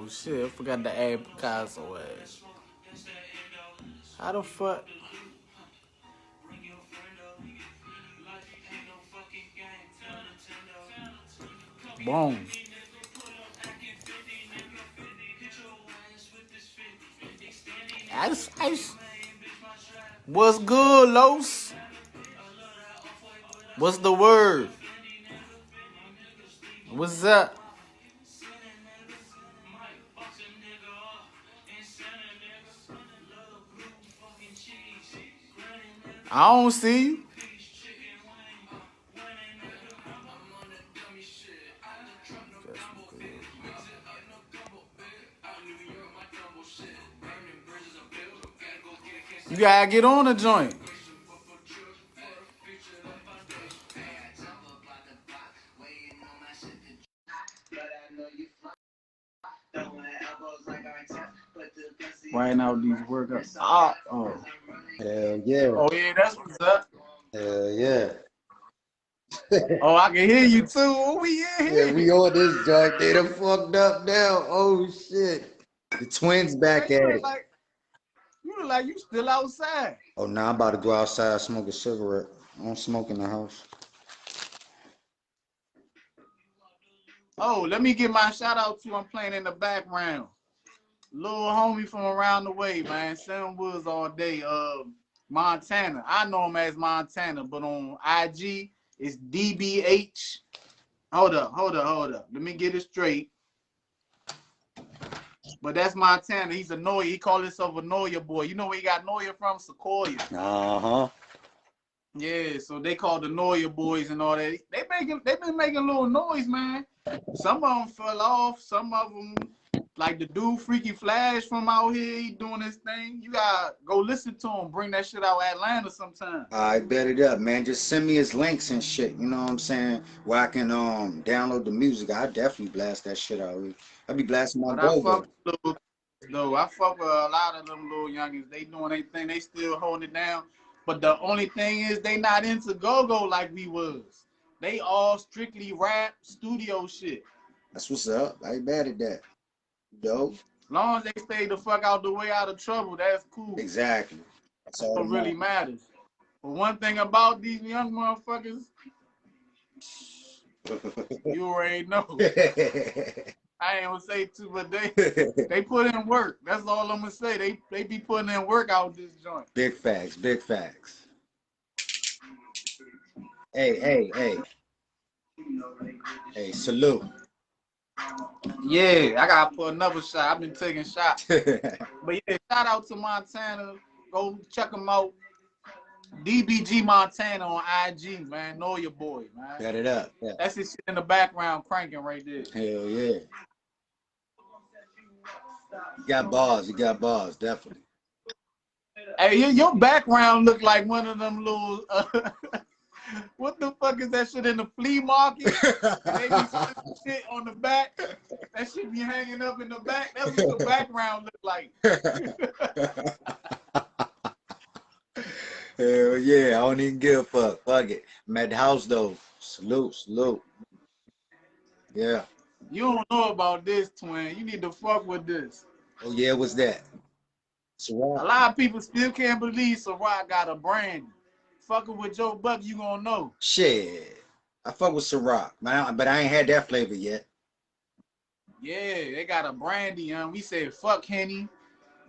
Oh shit, I forgot to add Picaso ass. How the fuck? Boom. Ice. What's good, Los? What's the word? What's up? I don't see you. You gotta get on the joint. Right now, these workouts. Oh. Hell yeah. Oh yeah, that's what's up. Hell yeah. Oh, I can hear you too. Oh, we in here. Yeah, we on this joint. They done fucked up now. Oh shit. The twins back Man, at it. You look like you still outside. Oh, now I'm about to go outside, smoke a cigarette. I don't smoke in the house. Oh, let me give my shout out to I'm playing in the background. Little homie from around the way, man. Sam Woods all day. Montana. I know him as Montana, but on IG it's DBH. Hold up. Let me get it straight. But that's Montana. He's a Noya. He called himself a Noya boy. You know where he got Noya from? Sequoia. Uh-huh. Yeah, so they call the Noya boys and all that. They been making a little noise, man. Some of them fell off. Some of them, like the dude Freaky Flash from out here, he doing his thing. You gotta go listen to him. Bring that shit out Atlanta sometime. I bet it up, man. Just send me his links and shit. You know what I'm saying? Where I can download the music. I definitely blast that shit out. I be blasting my But I go-go. fuck with little though. I fuck with a lot of them little youngins. They doing their thing. They still holding it down. But the only thing is they not into go-go like we was. They all strictly rap, studio shit. That's what's up. I ain't mad at that. Dope. As long as they stay the fuck out the way, out of trouble, that's cool. Exactly. That's all What really matters. But one thing about these young motherfuckers, you already know. I ain't gonna say too, but they put in work. That's all I'm gonna say. They be putting in work out this joint. Big facts, big facts. Hey, salute. Yeah, I gotta put another shot. I've been taking shots. But yeah, shout out to Montana. Go check them out. DBG Montana on IG, man. Know your boy, man. Got it up. Yeah. That's his shit in the background cranking right there. Hell yeah. You got bars, definitely. Hey, your background look like one of them little what the fuck is that shit in the flea market? They be selling shit on the back. That shit be hanging up in the back. That's what the background look like. Hell yeah, I don't even give a fuck. Fuck it. I'm at the house though. Salute. Yeah. You don't know about this, twin. You need to fuck with this. Oh yeah, what's that? Ciroc. A lot of people still can't believe Ciroc got a brand. Fucking with Joe Buck, you gonna know. Shit. I fuck with Ciroc, but I ain't had that flavor yet. Yeah, they got a brandy. We said fuck Henny.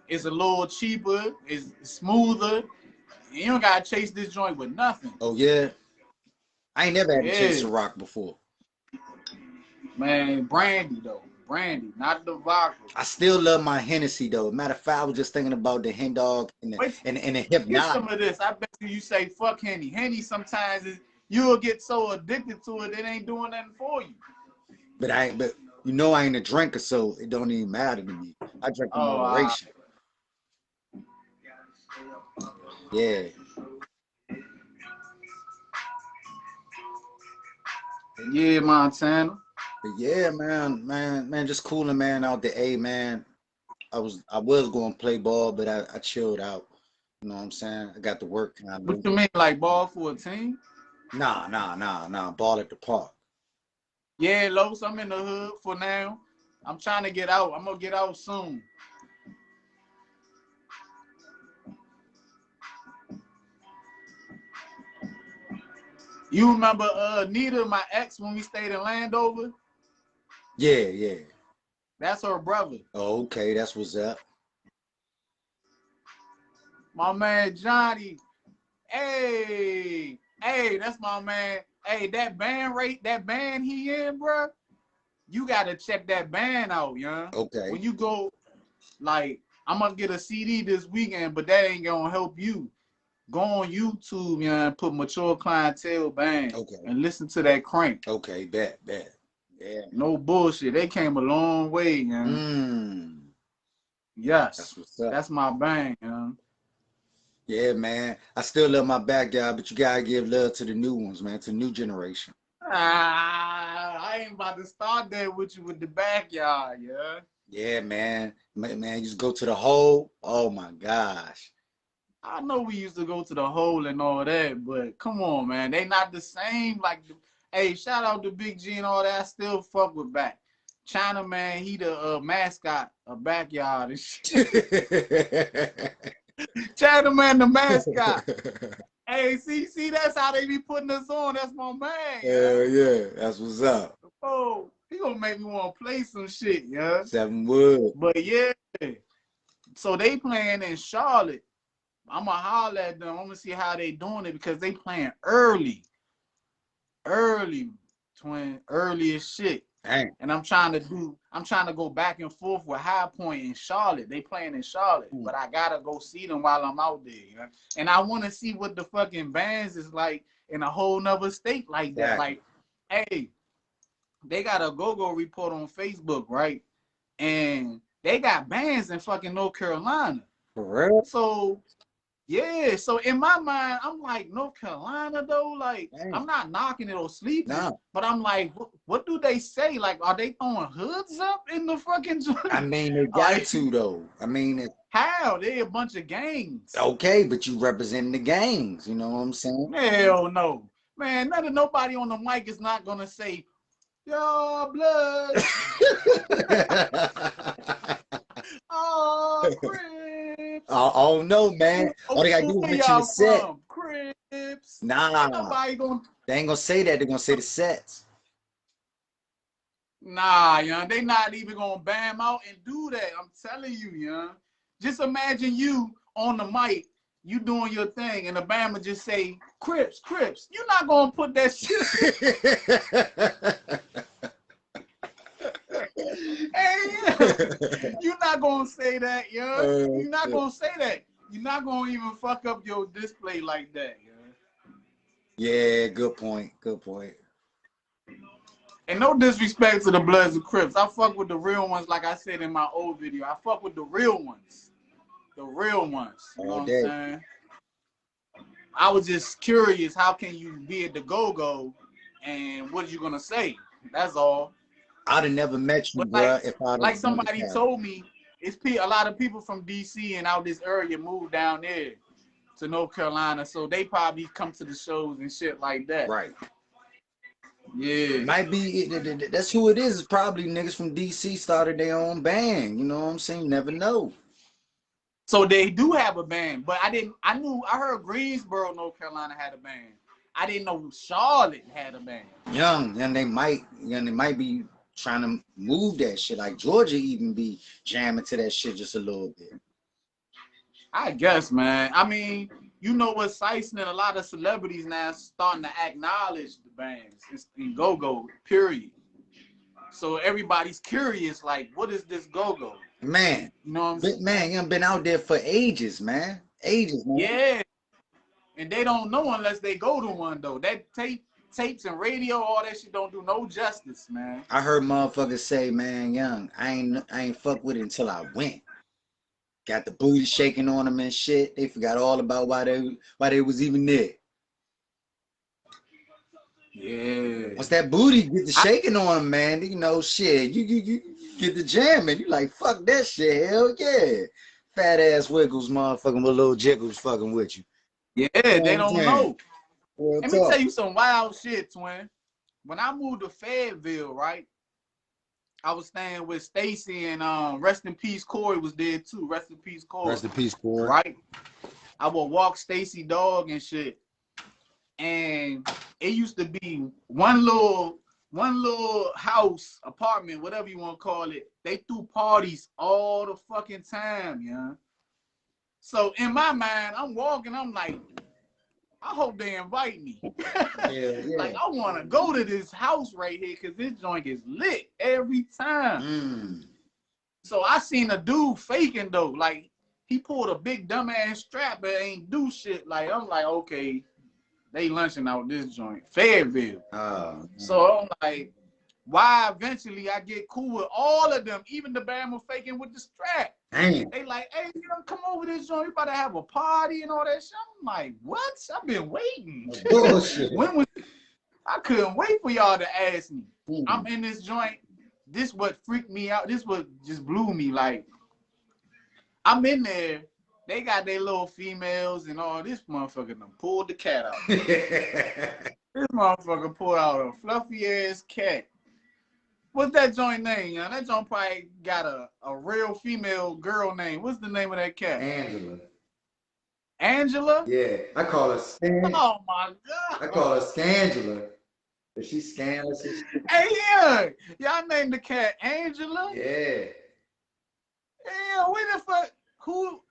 It's a little cheaper. It's smoother. You don't gotta chase this joint with nothing. Oh yeah. I ain't never had to chase Ciroc before. Man, brandy though. Brandy, not the vodka. I still love my Hennessy though. Matter of fact, I was just thinking about the Hen Dog and the Hypnotic. Get some of this. I bet you say fuck Henny. Henny sometimes you'll get so addicted to it, it ain't doing nothing for you. But you know I ain't a drinker, so it don't even matter to me. I drink in moderation. Yeah. Yeah, Montana. But yeah, man, just cooling, man, out the A, man. I was going to play ball, but I chilled out. You know what I'm saying? I got to work. What you mean, like ball for a team? Nah. Ball at the park. Yeah, Los, I'm in the hood for now. I'm trying to get out. I'm gonna get out soon. You remember Nita, my ex, when we stayed in Landover? Yeah, yeah. That's her brother. Oh, okay, that's what's up. My man Johnny. Hey, that's my man. Hey, that band he in, bro. You gotta check that band out, yeah. Okay. When you go, like, I'm gonna get a CD this weekend, but that ain't gonna help you. Go on YouTube, and put Mature Clientele Band, and listen to that crank. Okay, bet. Yeah. No bullshit. They came a long way, man. Yes. That's what's up. That's my band, man. Yeah, man. I still love my backyard, but you gotta give love to the new ones, man, to the new generation. I ain't about to start that with you with the backyard, yeah. Yeah, man. Man, you just go to the hole. Oh my gosh. I know we used to go to the hole and all that, but come on, man. They not the same. Like, hey, shout out to Big G and all that. I still fuck with back. China, man, he the mascot of backyard and shit. China, man, the mascot. Hey, see, that's how they be putting us on. That's my man. Yeah, that's what's up. Oh, he gonna make me want to play some shit, yeah. 7 Wood. But yeah, so they playing in Charlotte. I'm gonna holler at them. I'm gonna see how they doing it because they playing early, twin, early as shit. Dang. And I'm trying to go back and forth with High Point in Charlotte. They playing in Charlotte, but I gotta go see them while I'm out there. You know? And I want to see what the fucking bands is like in a whole nother state like that. Like, hey, they got a go-go report on Facebook, right? And they got bands in fucking North Carolina. For real? So, yeah. So in my mind, I'm like, North Carolina though? Like, dang. I'm not knocking it or sleeping, but I'm like, what do they say? Like, are they throwing hoods up in the fucking joint? I mean, they got to though. I mean, how? They a bunch of gangs. Okay, but you representing the gangs. You know what I'm saying? Hell no. Man, nobody on the mic is not gonna say, your blood. Oh, Crips. Oh no, man. All they gotta do is mention the set. Crips. Nah. They ain't gonna say that. They're gonna say the sets. Nah, young. They not even gonna bam out and do that. I'm telling you, young. Just imagine you on the mic, you doing your thing, and the bammer just say, Crips, Crips. You're not gonna put that shit. Hey, you're not gonna say that, yo. You're not gonna say that. You're not gonna even fuck up your display like that, yo. Yeah, good point. Good point. And no disrespect to the Bloods and Crips. I fuck with the real ones, like I said in my old video. I fuck with the real ones. The real ones. You know what I'm saying? I was just curious, how can you be at the go-go and what are you gonna say? That's all. I'd have never met you, bro. If I like somebody told me, it's a lot of people from DC and out this area moved down there to North Carolina, so they probably come to the shows and shit like that. Right. Yeah. Might be. That's who it is. It's probably niggas from DC started their own band. You know what I'm saying? You never know. So they do have a band, but I heard Greensboro, North Carolina had a band. I didn't know Charlotte had a band. And they might be trying to move that shit. Like Georgia even be jamming to that shit just a little bit. I guess, man. I mean, you know what's Syson and a lot of celebrities now starting to acknowledge the bands in go-go, period. So everybody's curious, like, what is this go-go? Man, you know what I'm saying? Man, you been out there for ages, man. Ages, man. Yeah. And they don't know unless they go to one, though. That tapes and radio, all that shit don't do no justice, man. I heard motherfuckers say, man, young, I ain't fuck with it until I went. Got the booty shaking on them and shit. They forgot all about why they was even there. Yeah. Once that booty get the shaking on them, man, you know, shit, you get the jamming. You like, fuck that shit, hell yeah. Fat ass wiggles, motherfucking with little jiggles fucking with you. Yeah, they don't know. Let me tell you some wild shit, twin. When I moved to Fayetteville, right? I was staying with Stacy and rest in peace, Corey was there too. Rest in peace, Corey. Rest in peace, Corey. Right? I would walk Stacy dog and shit. And it used to be one little house, apartment, whatever you want to call it. They threw parties all the fucking time, yeah. So in my mind, I'm walking, I'm like, I hope they invite me. Like, I want to go to this house right here because this joint is lit every time. So I seen a dude faking though. Like, he pulled a big dumbass strap but ain't do shit. Like, I'm like, okay, they lunching out this joint, Fayetteville. So I'm like, why eventually I get cool with all of them, even the Bama faking with the strap. Damn. They like, hey, you know, come over this joint. We about to have a party and all that shit. I'm like, what? I've been waiting. Bullshit. I couldn't wait for y'all to ask me. I'm in this joint. This what freaked me out. This what just blew me. Like, I'm in there. They got their little females and all. This motherfucker done pulled the cat out. This motherfucker pulled out a fluffy ass cat. What's that joint name, young? That joint probably got a real female girl name. What's the name of that cat? Angela. Angela? Yeah, I call her Scandula. Oh my God. I call her Scandula. But she's scandalous. Hey, yeah. Y'all named the cat Angela? Yeah. Yeah, where the fuck? Who?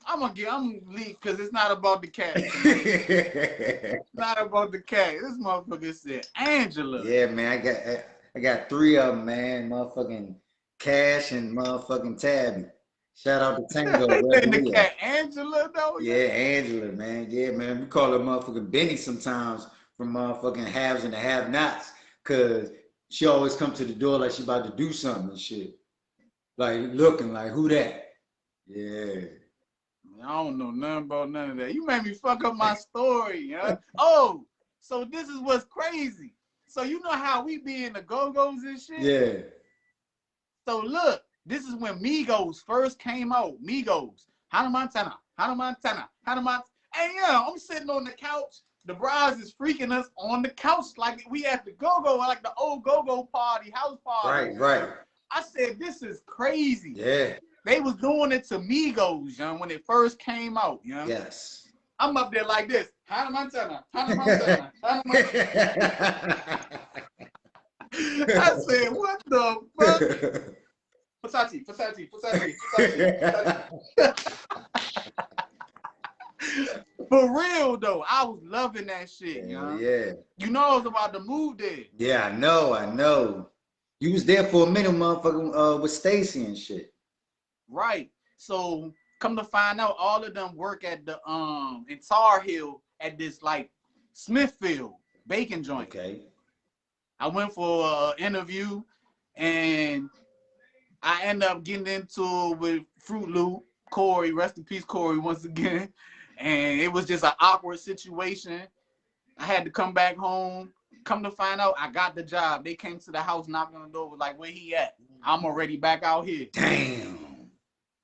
I'm gonna leave because it's not about the cat. It's not about the cat. This motherfucker said Angela. Yeah, man, I got 3 of them, man. Motherfucking Cash and motherfucking Tabby. Shout out to Tango. The cat Angela though. Yeah, Angela, man. Yeah, man. We call her motherfucking Benny sometimes from motherfucking haves and the have-nots, cause she always come to the door like she about to do something and shit. Like looking like, who that? Yeah. I don't know nothing about none of that. You made me fuck up my story, huh? Oh, so this is what's crazy. So you know how we be in the go-go's and shit? Yeah. So look, this is when Migos first came out. Migos. Hannah Montana. Hey, yeah, I'm sitting on the couch. The brides is freaking us on the couch like we at the go-go, like the old go-go party, house party. Right. I said, this is crazy. Yeah. They was doing it to Migos, young, when it first came out, young. Yes. I'm up there like this. Hannah Montana. I said, what the fuck? Versace. For real though, I was loving that shit, young. Yeah. You know I was about to move there. Yeah, I know. You was there for a minute, motherfucking, with Stacy and shit. Right. So come to find out, all of them work at the in Tar Heel at this like Smithfield bacon joint. Okay. I went for an interview and I ended up getting into it with Fruit Loop, Corey, rest in peace, Corey, once again. And it was just an awkward situation. I had to come back home. Come to find out, I got the job. They came to the house, knocking on the door, was like, where he at? I'm already back out here. Damn.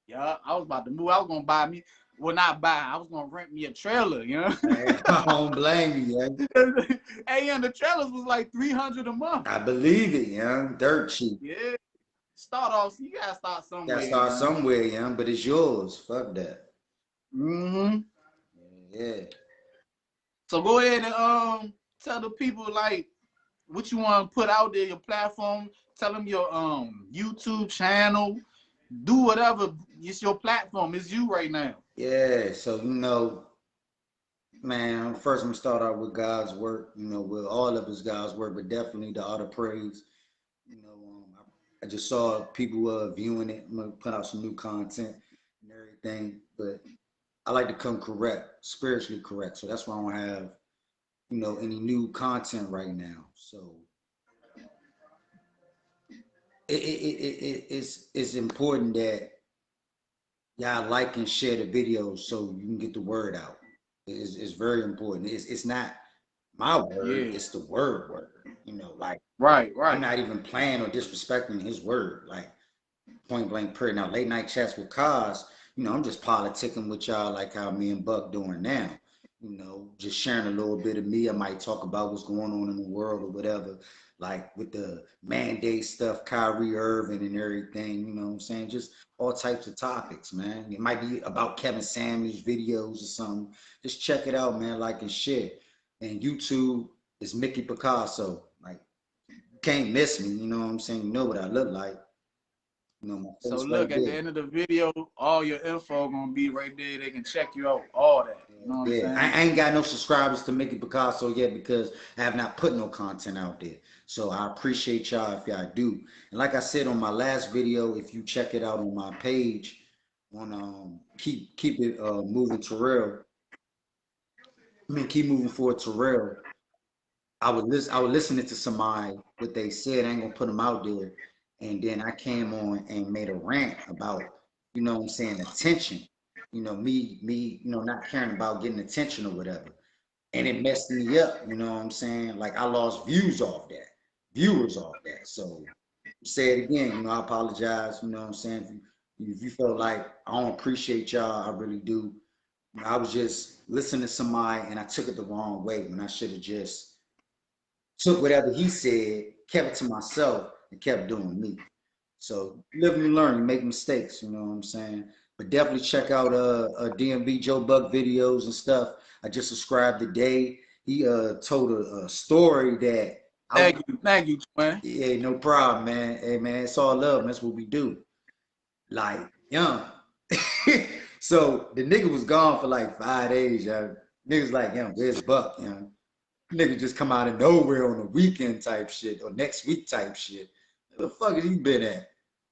Yeah, I was about to move. I was going to buy me, well, not buy, I was going to rent me a trailer, you know? I don't blame you, yeah. Hey, and the trailers was like $300 a month. I believe it, young. Dirt cheap. Yeah. Start off, you got to start somewhere. You gotta start somewhere, young, but it's yours. Fuck that. Mm-hmm. Yeah. So go ahead and tell the people like what you want to put out there, your platform. Tell them your YouTube channel. Do whatever. It's your platform. It's you right now. Yeah. So you know, man. First, I'm gonna start out with God's work. You know, with all of His God's work, but definitely the Art of Praise. You know, I just saw people viewing it. I'm gonna put out some new content and everything, but I like to come correct, spiritually correct. So that's why I don't have, you know, any new content right now. So it's important that y'all like and share the videos so you can get the word out. It's very important. It's not my word, it's the word. You know, like right. I'm not even playing or disrespecting His word, like point blank period. Now late night chats with Cos, you know, I'm just politicking with y'all like how me and Buck doing now. You know, just sharing a little bit of me. I might talk about what's going on in the world or whatever. like with the mandate stuff, Kyrie Irving and everything, you know what I'm saying? Just all types of topics, man. It might be about Kevin Samuels videos or something. Just check it out, man, like and share. And YouTube is Mickey Picasso. Like, you can't miss me, you know what I'm saying? You know what I look like. You know, my So face right look, at the there. end of the video, all your info gonna be right there. They can check you out, all that. You know what I'm Yeah, saying? I ain't got no subscribers to Mickey Picasso yet because I have not put no content out there. So I appreciate y'all if y'all do. And like I said on my last video, if you check it out on my page, on keep it moving Terrell. I mean keep moving forward Terrell. I was listening to somebody what they said. I ain't gonna put them out there, and then I came on and made a rant about, you know what I'm saying, attention. You know, you know, not caring about getting attention or whatever, and it messed me up. You know what I'm saying? Like I lost views off that, viewers off that. So say it again. You know, I apologize. You know what I'm saying? If you felt like I don't appreciate y'all, I really do. You know, I was just listening to somebody and I took it the wrong way when I should have just took whatever he said, kept it to myself, and kept doing me. So live and learn. You make mistakes, you know what I'm saying? But definitely check out D.M.V. Joe Buck videos and stuff. I just subscribed today. He told a story that Thank you, twin. yeah, no problem, man. Hey man, it's all love, man. That's what we do. Like, young. So the nigga was gone for like 5 days, yo. Niggas like, young, where's Buck, young? Nigga just come out of nowhere on the weekend type shit or next week type shit. Where the fuck has he been at?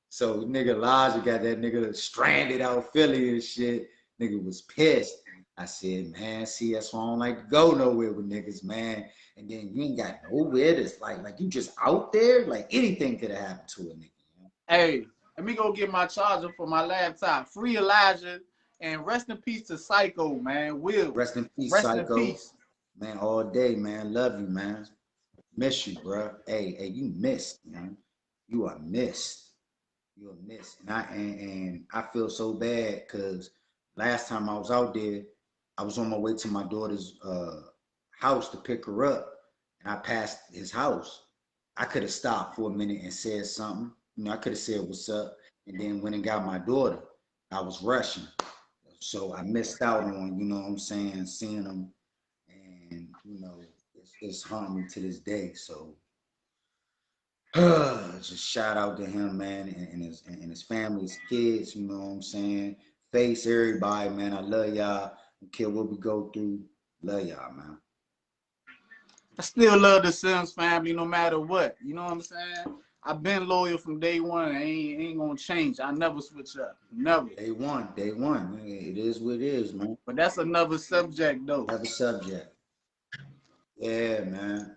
So nigga Elijah got that nigga stranded out Philly and shit. Nigga was pissed. I said, man, see, that's why I don't like to go nowhere with niggas, man. And then you ain't got nowhere that's like you just out there. Like anything could have happened to a nigga. You know? Hey, let me go get my charger for my laptop. Free Elijah and rest in peace to Psycho, man. Will. Rest in peace, Rest in Psycho. peace. Man, all day, man. Love you, man. Miss you, bro. Hey, you missed, man. You are missed. You are missed. And I feel so bad because last time I was out there, I was on my way to my daughter's house to pick her up, and I passed his house. I could have stopped for a minute and said something. You know, I could have said what's up, and then went and got my daughter. I was rushing, so I missed out on, you know what I'm saying, seeing him, and you know, it's haunting me to this day. So just shout out to him, man, and his family, his kids. You know what I'm saying? Face everybody, man. I love y'all. Don't care what we go through. Love y'all, man. I still love the Sims family no matter what. You know what I'm saying? I've been loyal from day one. I ain't gonna change. I never switch up. Never. Day one, day one. Man. It is what it is, man. But that's another subject though. Another subject. Yeah, man.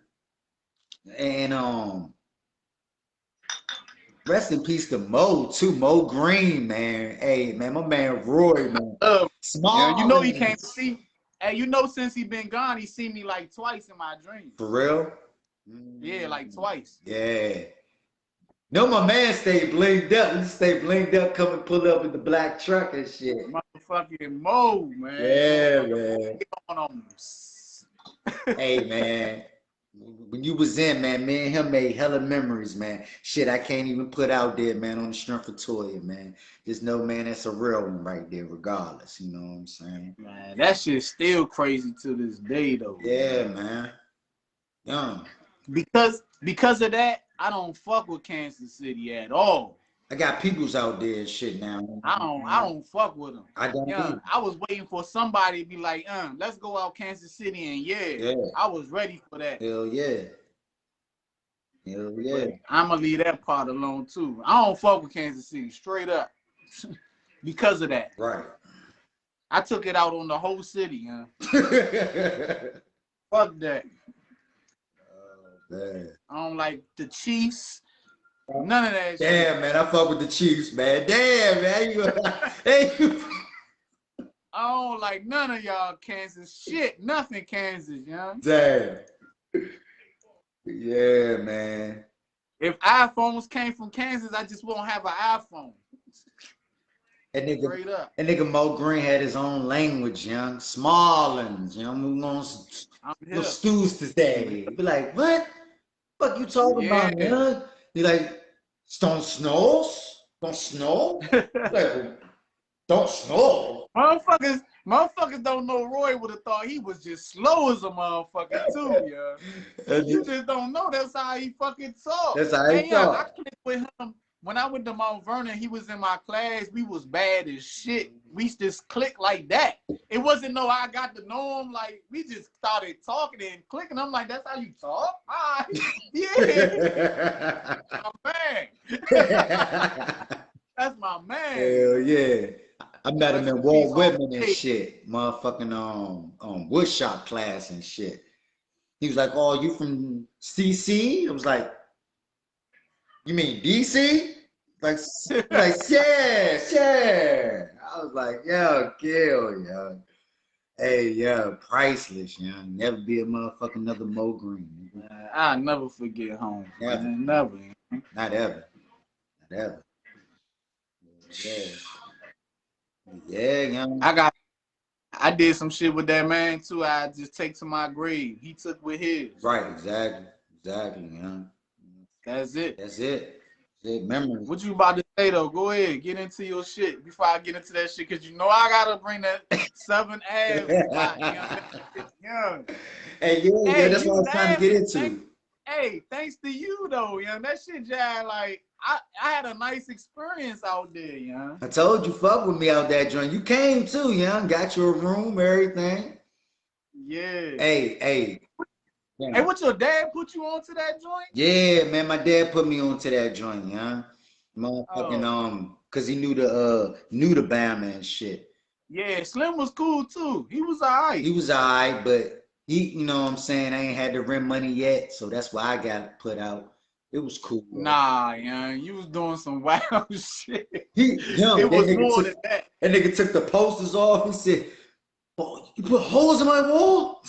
And rest in peace to Mo too. Mo Green, man. Hey, man, my man Roy, man. Yeah, you Small know he can't see. Hey, you know since he been gone, he seen me like twice in my dreams. for real. Yeah, like twice. Yeah. No, my man stayed blinged up. He stayed blinged up, come and pull up in the black truck and shit. Motherfucking Mo, man. Yeah, man. On Hey, man. When you was in, man, me and him made hella memories, man. Shit, I can't even put out there, man, on the strength of Toya, man. Just know, man, that's a real one right there, regardless. You know what I'm saying? Man, that shit's still crazy to this day, though. Yeah, man. Young. Because of that, I don't fuck with Kansas City at all. I got peoples out there and shit now. I don't fuck with them. I don't either. I was waiting for somebody to be like, let's go out Kansas City, and yeah, I was ready for that. Hell yeah. Hell yeah. But I'm gonna leave that part alone too. I don't fuck with Kansas City, straight up. Because of that. Right. I took it out on the whole city, Fuck that. Man. I don't like the Chiefs. None of that Damn, shit. man, I fuck with the Chiefs, man. Damn, man. I don't like none of y'all Kansas shit. Nothing Kansas, Damn. Yeah, man. If iPhones came from Kansas, I just won't have an iPhone. That nigga, straight up. That nigga Mo Green had his own language, young. Smallins, young. We on stews today. Be like, what? Fuck you talking Yeah. about, man? He like, don't snow? Don't snow? Like, don't snow? Motherfuckers don't know. Roy would have thought he was just slow as a motherfucker too, yeah. You just don't know. That's how he fucking talk. That's how he And yeah, I talk. clicked with him when I went to Mount Vernon. He was in my class. We was bad as shit. We just clicked like that. It wasn't no I got to know him. Like we just started talking and clicking. I'm like, that's how you talk? Ah, yeah, my man. That's my man. Hell yeah. I met him Rest in in peace, Walt Whitman and Hey. shit. Motherfucking woodshop class and shit. He was like, "Oh, you from CC?" I was like, "You mean DC?" Like, yeah. I was like, "Yo, kill, yo." Hey, yo, priceless, yo. Never be a motherfucking another Mo Green. I'll never forget home. Never. Man. Never. Not ever. Not ever. Yeah. Yeah, young. I did some shit with that man too. I just take to my grave. He took with his. Right, exactly. Exactly, young. That's it. That's it. Memories. What you about to say though? Go ahead, get into your shit before I get into that shit, cause you know I gotta bring that 7 Ave spot. Young. Hey, yeah, that's what I was trying to get into. Thanks to you though, young. That shit, Jai, like I had a nice experience out there, young. I told you, fuck with me out that joint. You came too, young. Got your room, everything. Yeah. Hey. Hey, what your dad put you onto that joint? Yeah, man, my dad put me onto that joint, yeah. Motherfucking cause he knew the Bama and shit. Yeah, Slim was cool too. He was alright. He was alright, but he, you know what I'm saying, I ain't had the rent money yet, so that's why I got put out. It was cool. Nah, young, you was doing some wild shit. It was more than that. That nigga took the posters off. He said, "Oh, you put holes in my wall?"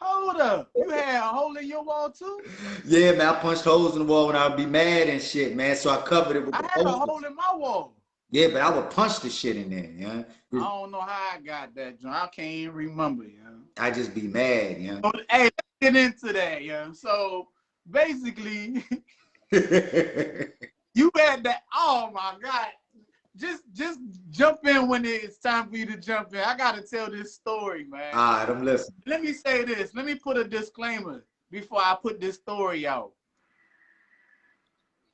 Hold up. You had a hole in your wall too? Yeah, man, I punched holes in the wall when I would be mad and shit, man. So I covered it with the posters. I had a hole in my wall. Yeah, but I would punch the shit in there, yeah. I don't know how I got that joint. I can't even remember, yeah. I just be mad, yeah. So, hey, let's get into that, yeah. So basically, you had that. Oh my God. Just jump in when it's time for you to jump in. I gotta tell this story, man. All right, I'm listening. Let me say this. Let me put a disclaimer before I put this story out.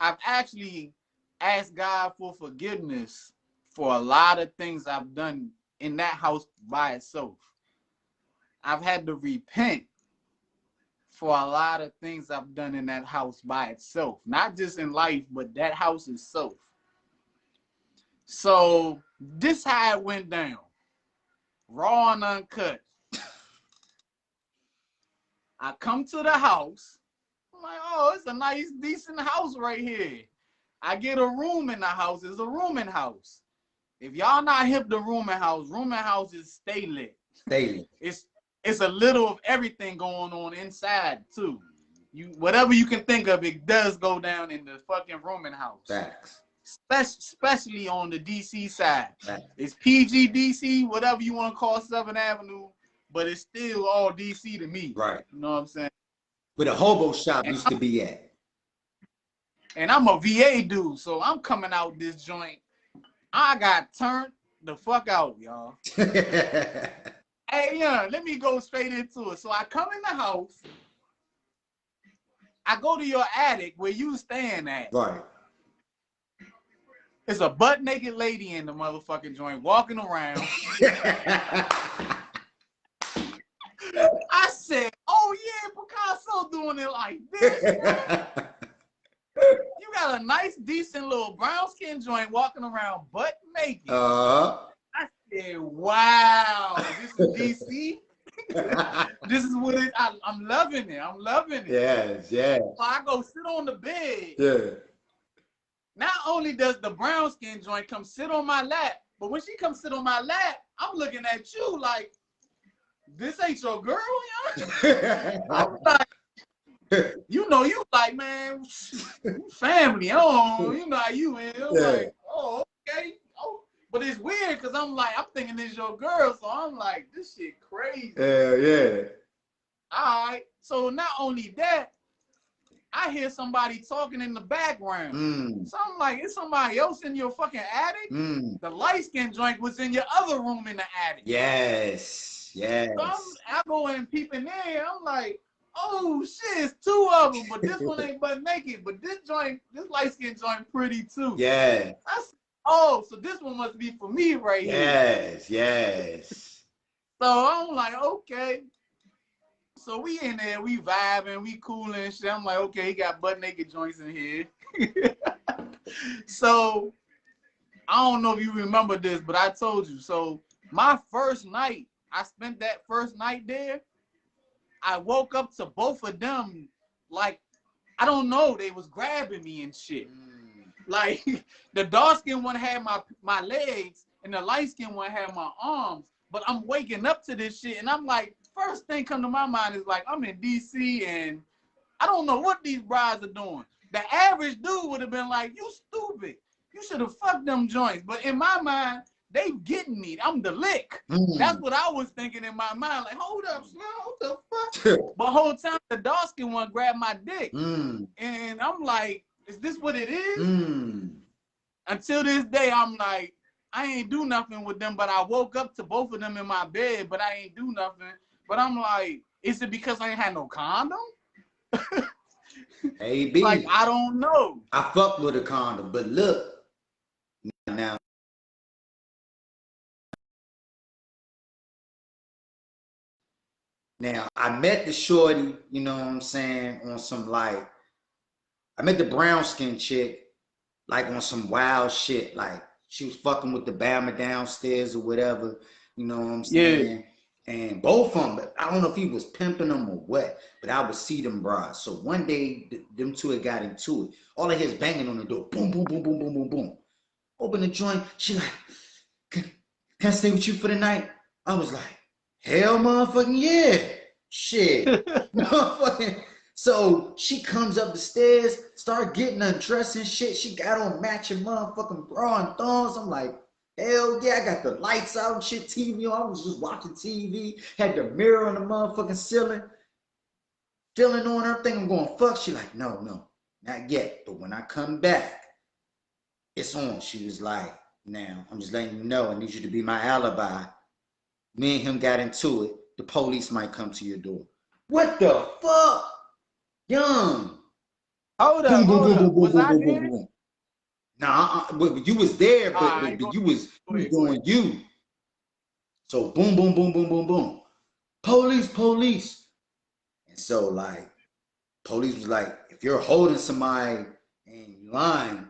I've actually asked God for forgiveness for a lot of things I've done in that house by itself. I've had to repent for a lot of things I've done in that house by itself. Not just in life, but that house itself. So this how it went down. Raw and uncut. I come to the house. I'm like, oh, it's a nice, decent house right here. I get a room in the house. It's a rooming house. If y'all not hip to rooming house is stay lit. Stay lit. It's a little of everything going on inside too. Whatever you can think of, it does go down in the fucking rooming house. Facts. Especially on the DC side. Facts. It's PG DC, whatever you want to call 7th Avenue, but it's still all DC to me. Right. You know what I'm saying? Where the hobo shop used to be at. And I'm a VA dude, so I'm coming out this joint. I got turned the fuck out, y'all. Hey, yeah, let me go straight into it. So I come in the house. I go to your attic where you staying at. Right. There's a butt naked lady in the motherfucking joint walking around. I said, oh yeah, Picaso doing it like this. You got a nice, decent little brown skin joint walking around butt naked. I said, wow, this is DC. This is what I'm loving it. I'm loving it. Yes. So I go sit on the bed. Yeah. Not only does the brown skin joint come sit on my lap, but when she comes sit on my lap, I'm looking at you like, this ain't your girl, yeah? I'm like, you know, you like, man, family, oh, you know how you in. I'm like, oh, okay. Oh, but it's weird because I'm thinking it's your girl, so I'm like, this shit crazy. Yeah. All right. So not only that, I hear somebody talking in the background. So I'm like, it's somebody else in your fucking attic? The light-skinned joint was in your other room in the attic. Yes, yes. So I go in peeping in. I'm like, oh shit, it's two of them, but this one ain't butt naked. But this light-skinned joint pretty too. Yeah. Oh, so this one must be for me right here. Yes, yes. So I'm like, okay. So we in there, we vibing, we cool and shit. I'm like, okay, he got butt naked joints in here. So I don't know if you remember this, but I told you. So my first night, I spent that first night there. I woke up to both of them, like, I don't know, they was grabbing me and shit. Like, the dark-skinned one had my legs, and the light-skinned one had my arms. But I'm waking up to this shit, and I'm like, first thing come to my mind is like, I'm in DC, and I don't know what these brides are doing. The average dude would have been like, you stupid. You should have fucked them joints. But in my mind, they getting me. I'm the lick. That's what I was thinking in my mind. Like, hold up, Slim, what the fuck? But whole time, the dark-skinned one grabbed my dick. And I'm like, is this what it is? Until this day, I'm like, I ain't do nothing with them, but I woke up to both of them in my bed, but I ain't do nothing. But I'm like, is it because I ain't had no condom? Maybe. Like, I don't know. I fucked with a condom, but look, now I met the shorty, you know what I'm saying, on some like, I met the brown skin chick, like on some wild shit, like she was fucking with the Bama downstairs or whatever, you know what I'm saying? Yeah. And both of them, I don't know if he was pimping them or what, but I would see them brides. So one day, them two had got into it. All I hear is banging on the door, boom, boom, boom, boom, boom, boom, boom. Open the joint, she like, can I stay with you for the night? I was like, hell motherfucking yeah. Shit. Motherfucking. So she comes up the stairs, start getting undressed and shit. She got on matching motherfucking bra and thongs. I'm like, hell yeah, I got the lights out and shit, TV on. I was just watching TV, had the mirror on the motherfucking ceiling, feeling on her, thinking I'm going fuck. She like, no, not yet. But when I come back, it's on. She was like, now, I'm just letting you know, I need you to be my alibi. Me and him got into it. The police might come to your door. What the fuck? Young. Hold up, was I there? Nah, but you was there, but you was doing you. So boom, boom, boom, boom, boom, boom. Police. And so like, police was like, if you're holding somebody and you lying,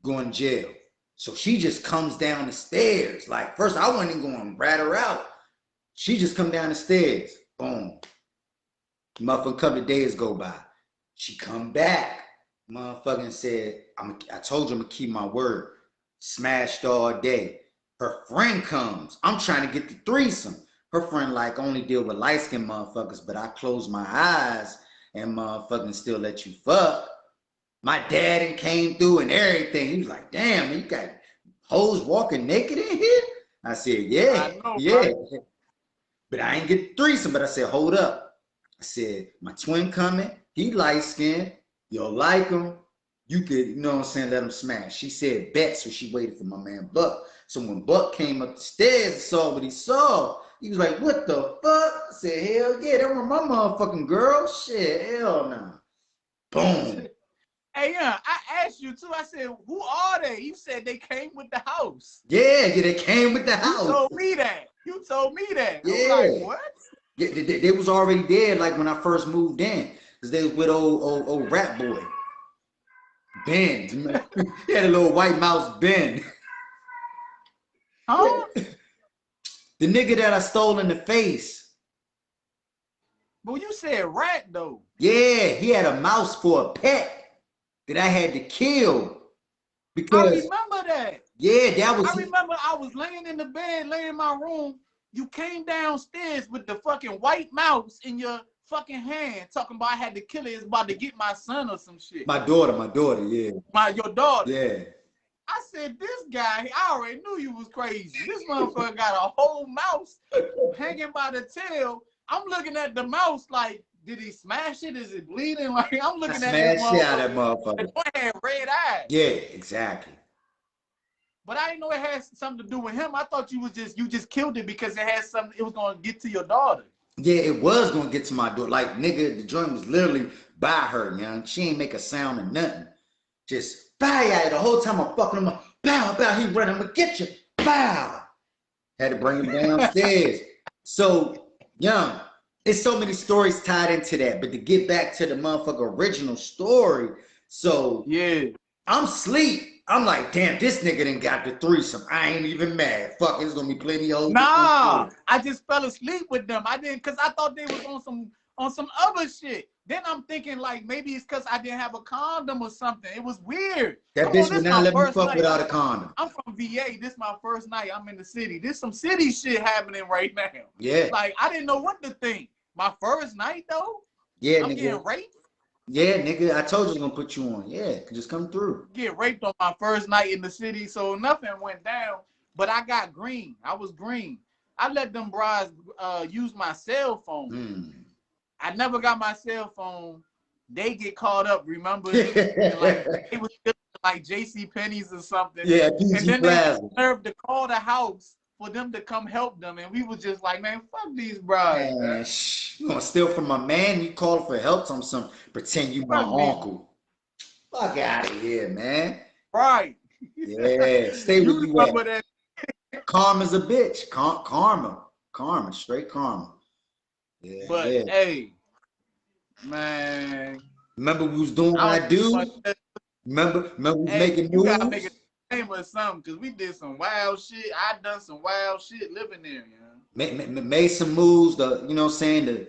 going to jail. So she just comes down the stairs. Like, first I wasn't even going to rat her out. She just come down the stairs. Boom. Motherfucking couple of days go by. She come back. Motherfucking said, I told you I'm going to keep my word. Smashed all day. Her friend comes. I'm trying to get the threesome. Her friend like only deal with light-skinned motherfuckers, but I close my eyes and motherfucking still let you fuck. My dad came through and everything. He was like, damn, man, you got hoes walking naked in here? I said, yeah, yeah. Right? But I ain't get the threesome, but I said, hold up. I said, my twin coming, he light-skinned, you'll like him. You could, you know what I'm saying, let him smash. She said, bet, so she waited for my man Buck. So when Buck came up the stairs and saw what he saw, he was like, what the fuck? I said, hell yeah, that was my motherfucking girl. Shit, hell no. Boom. Hey, yeah, I asked you too. I said, who are they? You said they came with the house. Yeah, they came with the house. You told me that. Yeah. I'm like, what? Yeah, they was already dead like when I first moved in. Because they was with old rap boy. Ben. He had a little white mouse, Ben. Huh? The nigga that I stole in the face. But you said rat though. Yeah, he had a mouse for a pet that I had to kill. Because I remember that. Yeah, that was. I remember I was laying in the bed, laying in my room. You came downstairs with the fucking white mouse in your fucking hand, talking about I had to kill it. It's about to get my son or some shit. My daughter, yeah. Your daughter. Yeah. I said, this guy, I already knew you was crazy. This motherfucker got a whole mouse hanging by the tail, I'm looking at the mouse like, did he smash it? Is it bleeding? Like, I'm looking at this motherfucker. Shit out of that motherfucker. motherfucker. The boy had red eyes. Yeah, exactly. But I didn't know it had something to do with him. I thought you just killed it because it had something. It was gonna get to your daughter. Yeah, it was gonna get to my daughter. Like, nigga, the joint was literally by her, young. She ain't make a sound or nothing. Just bow at the whole time I'm fucking him up. Bow, bow, he running, I'm gonna get you. Bow. Had to bring him downstairs. So, young, it's so many stories tied into that. But to get back to the motherfucker original story, so yeah, I'm asleep. I'm like, damn, this nigga done got the threesome. I ain't even mad. Fuck, there's gonna be plenty of. Nah, I just fell asleep with them. I didn't, cause I thought they was on some other shit. Then I'm thinking like maybe it's cause I didn't have a condom or something. It was weird. That bitch would not let me fuck without a condom. I'm from VA. This is my first night. I'm in the city. There's some city shit happening right now. Yeah. Like I didn't know what to think. My first night though. Yeah, I'm nigga. getting raped. Yeah, nigga. I told you I was gonna put you on. Yeah, just come through. Get raped on my first night in the city, so nothing went down. But I got green. I was green. I let them brides use my cell phone. I never got my cell phone. They get caught up, remember? Like they was like J.C. Penney's or something. Yeah, and then they served to call the house for them to come help them, and we was just like, man, fuck these brides. Man, you gonna steal from my man? You call for help on some pretend you my uncle. Fuck out of here, man. Right. Yeah, stay with you at. Karma's a bitch. Karma, straight karma. Yeah, but hey, man. Remember we was doing what I do? Remember we was making moves? You gotta make a name or something, because we did some wild shit. I done some wild shit living there, you know. Made some moves, you know what I'm saying? The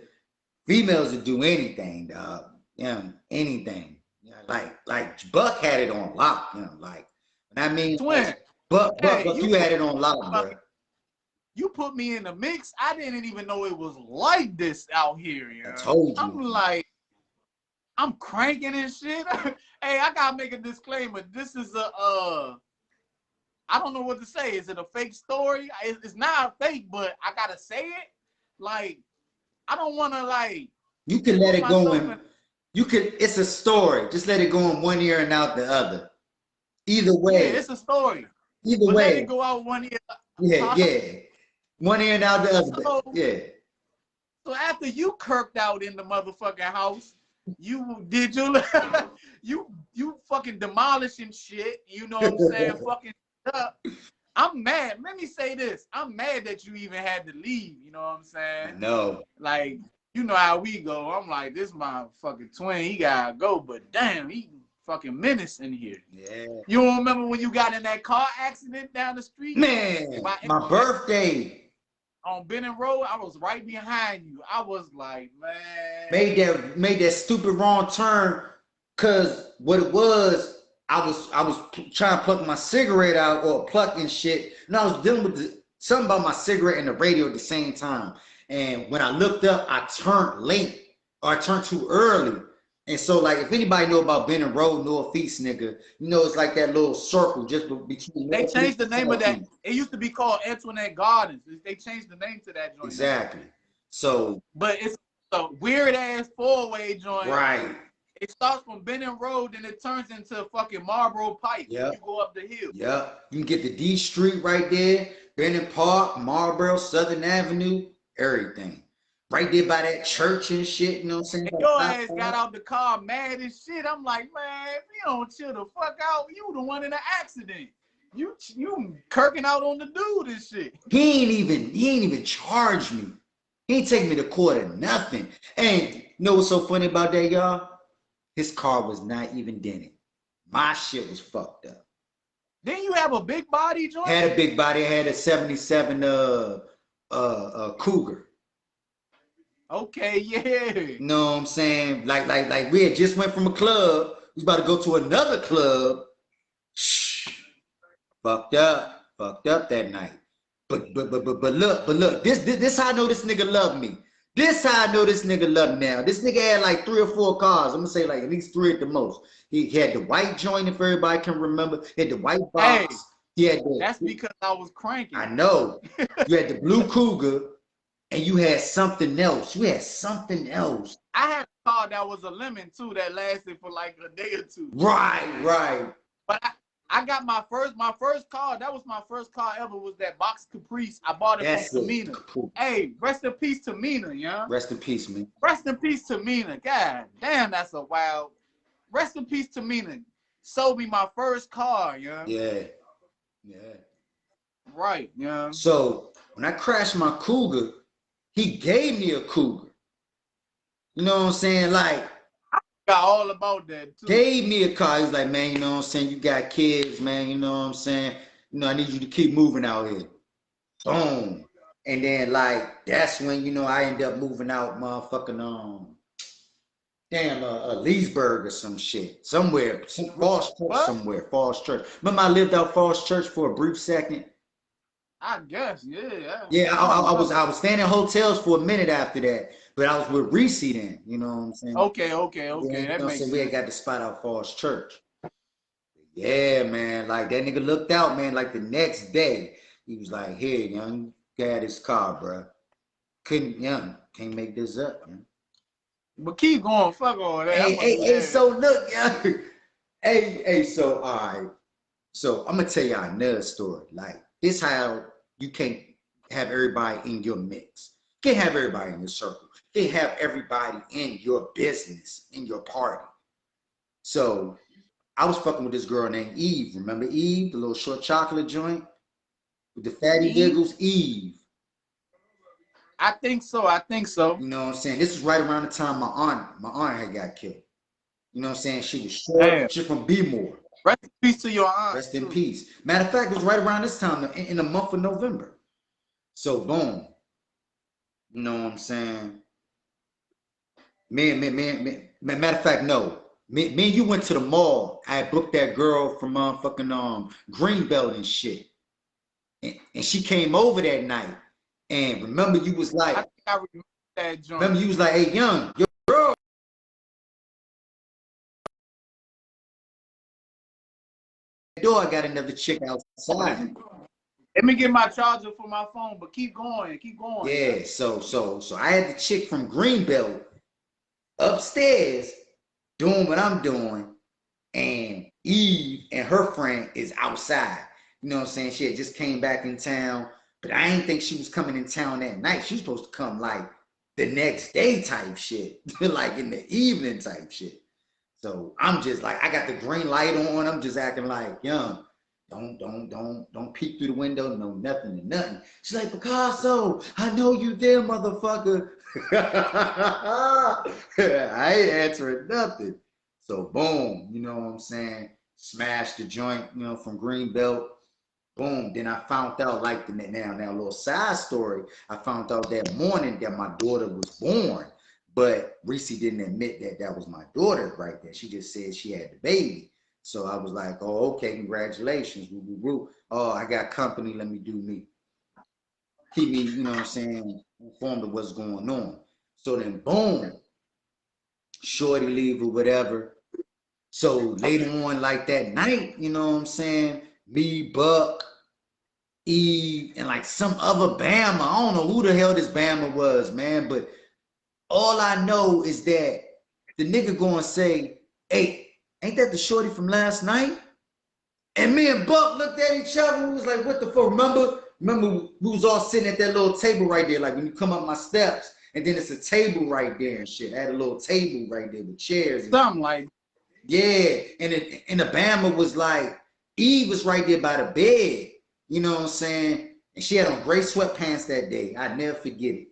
females would do anything, dog. Yeah, anything. Yeah, like Buck had it on lock, you know, like I mean Twin. Buck, you had it on lock, bro. You put me in the mix. I didn't even know it was like this out here, you know? I told you. I'm like, I'm cranking and shit. Hey, I gotta make a disclaimer. This is I don't know what to say. Is it a fake story? It's not fake, but I gotta say it. Like, I don't wanna like. You can let it go in. It's a story. Just let it go in one ear and out the other. Either way. Yeah, it's a story. Either way. Let it go out one ear. Yeah. One ear and out the other. So, yeah. So after you kirked out in the motherfucking house, you fucking demolishing shit. You know what I'm saying? Fucking up. I'm mad. Let me say this. I'm mad that you even had to leave. You know what I'm saying? No. Like, you know how we go. I'm like, this my fucking twin. He gotta go, but damn, he fucking menace in here. Yeah. You don't remember when you got in that car accident down the street? Man, my birthday. On Benning Road, I was right behind you. I was like, man. Made that stupid wrong turn, cause what it was, I was trying to pluck my cigarette out or plucking shit, and I was dealing with something about my cigarette and the radio at the same time. And when I looked up, I turned late or I turned too early. And so, like, if anybody know about Benning Road, Northeast, nigga, you know it's like that little circle just between. They changed the name of that. It used to be called Antoinette Gardens. They changed the name to that joint. Exactly. So. But it's a weird ass four-way joint. Right. It starts from Benning Road and it turns into fucking Marlboro Pike. Yeah. You go up the hill. Yeah. You can get the D Street right there, Benning Park, Marlboro, Southern Avenue, everything. Right there by that church and shit, you know what I'm saying? And your ass got out the car mad as shit. I'm like, man, if you don't chill the fuck out, you the one in the accident. You kirking out on the dude and shit. He ain't even charged me. He ain't take me to court or nothing. And you know what's so funny about that, y'all? His car was not even dented. My shit was fucked up. Didn't you have a big body joint? Had a big body. I had a 77 Cougar. Okay, yeah. You know what I'm saying? Like we had just went from a club. We was about to go to another club. Shh. Fucked up that night. But look, this how I know this nigga love me. This how I know this nigga love me now. This nigga had like 3 or 4 cars. I'm gonna say like at least 3 at the most. He had the white joint, if everybody can remember. He had the white box. Hey, that's because I was cranking. I know. You had the blue Cougar. and you had something else. You had something else. I had a car that was a lemon too that lasted for like a day or two. Right. But I got my first car. That was my first car ever. Was that box Caprice? I bought it from Tamina. Hey, rest in peace, Tamina, yeah. Rest in peace, man. Rest in peace, Tamina. God damn, that's a wild. Rest in peace, Tamina. Sold me my first car, yeah. Yeah. Right, yeah. So when I crashed my Cougar, he gave me a Cougar. You know what I'm saying? Like, I got all about that too. Gave me a car. He's like, man, you know what I'm saying? You got kids, man. You know what I'm saying? You know, I need you to keep moving out here. Boom. And then like that's when, you know, I end up moving out motherfucking Leesburg or some shit. Somewhere. Falls Church somewhere. Falls Church. Remember I lived out Falls Church for a brief second? I guess, yeah. Yeah, I was staying in hotels for a minute after that, but I was with Reese then, you know what I'm saying? Okay. Then, that makes sense. We had got the spot out Falls Church. Yeah, man, like that nigga looked out, man, like the next day. He was like, here, young, got his car, bro. Can't make this up, man. But keep going, fuck all that. Hey, so look, young. Hey, so all right. So I'm gonna tell y'all another story. Like, this how you can't have everybody in your mix. You can't have everybody in your circle. You can't have everybody in your business, in your party. So I was fucking with this girl named Eve. Remember Eve, the little short chocolate joint with the fatty giggles? Eve. I think so. You know what I'm saying? This is right around the time my aunt had got killed. You know what I'm saying? She was short. Damn. She's from B-More. Rest in peace to your aunt. Rest in peace. Matter of fact, it was right around this time, in the month of November. So boom. You know what I'm saying? Matter of fact, no. Me and you went to the mall. I had booked that girl from fucking Greenbelt and shit. And she came over that night. And remember, you was like, I think I remember that joint. Remember, you was like, hey, young, your girl. Door, I got another chick outside. Let me get my charger for my phone, but keep going. Yeah, so I had the chick from Greenbelt upstairs doing what I'm doing, and Eve and her friend is outside. You know what I'm saying? She had just came back in town, but I didn't think she was coming in town that night. She was supposed to come like the next day type shit, like in the evening type shit. So I'm just like, I got the green light on. I'm just acting like, young, don't peek through the window, no nothing. She's like, Picaso, I know you there, motherfucker. I ain't answering nothing. So boom, you know what I'm saying? Smashed the joint, you know, from Greenbelt. Boom. Then I found out, like, now a little side story. I found out that morning that my daughter was born, but Reese didn't admit that that was my daughter right there. She just said she had the baby. So I was like, oh, okay, congratulations. Woo. Oh, I got company. Let me do me. Keep me, you know what I'm saying, informed of what's going on. So then, boom, shorty leave or whatever. So later on, like that night, you know what I'm saying, me, Buck, Eve, and like some other Bama. I don't know who the hell this Bama was, man, but all I know is that the nigga gonna say, hey, ain't that the shorty from last night? And me and Buck looked at each other and was like, what the fuck? Remember we was all sitting at that little table right there, like when you come up my steps, and then it's a table right there and shit. I had a little table right there with chairs. And something like, yeah, and the Bama was like, Eve was right there by the bed, you know what I'm saying? And she had on gray sweatpants that day. I'd never forget it.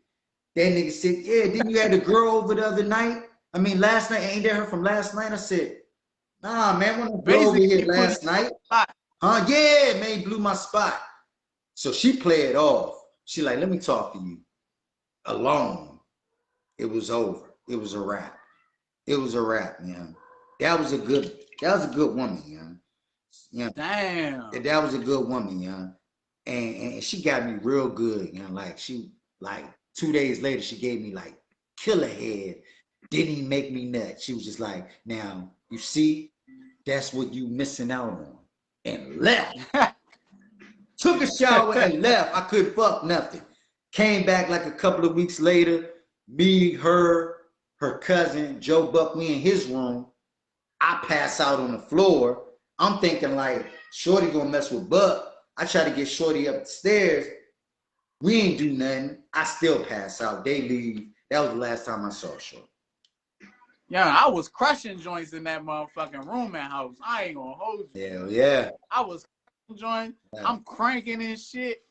That nigga said, yeah, didn't you have the girl over the other night? I mean, last night, ain't that her from last night? I said, nah, man, when the girl over here last night. Huh? Yeah, man, he blew my spot. So she played off. She like, let me talk to you. Alone. It was over. It was a wrap. It was a wrap, man. That was a good woman, man. Yeah. Damn. That was a good woman, yeah. And she got me real good, you know, like 2 days later, she gave me like killer head. Didn't even make me nuts. She was just like, now, you see, that's what you missing out on. And left. Took a shower and left. I couldn't fuck nothing. Came back like a couple of weeks later. Me, her cousin, Joe Buck, we in his room. I pass out on the floor. I'm thinking like, Shorty gonna mess with Buck. I try to get Shorty up the stairs. We ain't do nothing. I still pass out. They leave. That was the last time I saw Shorty. Yeah, I was crushing joints in that motherfucking room and house. I ain't gonna hold you. Hell yeah. I was crushing joints. Yeah. I'm cranking and shit.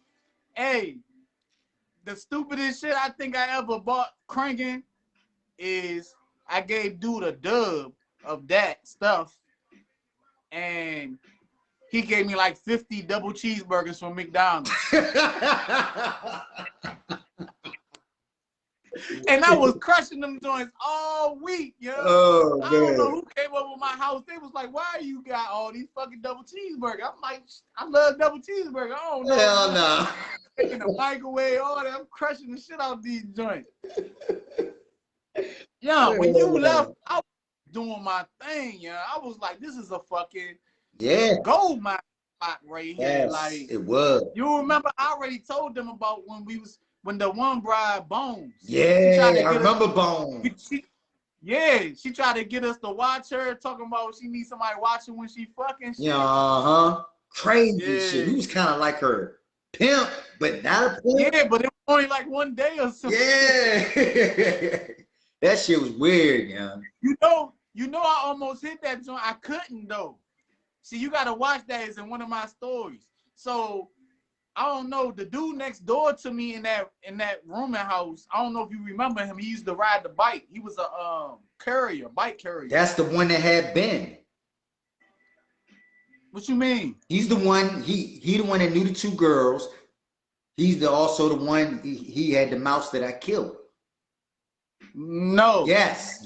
Hey, the stupidest shit I think I ever bought cranking is I gave dude a dub of that stuff, and he gave me like 50 double cheeseburgers from McDonald's. And I was crushing them joints all week, yo. Oh, I don't know who came up with my house. They was like, why you got all these fucking double cheeseburgers? I'm like, I love double cheeseburgers. I don't know. Hell no. Taking the microwave, all that. I'm crushing the shit out of these joints. Yeah, when you left, I was doing my thing, yeah. I was like, this is a fucking gold mine spot right here. Yes, like it was. You remember I already told them about when the one bride Bones. Yeah, I remember Bones. She tried to get us to watch her, talking about she needs somebody watching when she fucking shit. Yeah, crazy shit. He was kind of like her pimp, but not a pimp. Yeah, but it was only like one day or something. Yeah. That shit was weird, yeah. You know I almost hit that joint. I couldn't though. See, you gotta watch that. It's in one of my stories. So I don't know, the dude next door to me in that rooming house, I don't know if you remember him. He used to ride the bike. He was a bike carrier. That's the one that had Ben. What you mean? He's the one, he the one that knew the two girls. He's also the one, he had the mouse that I killed. No. Yes.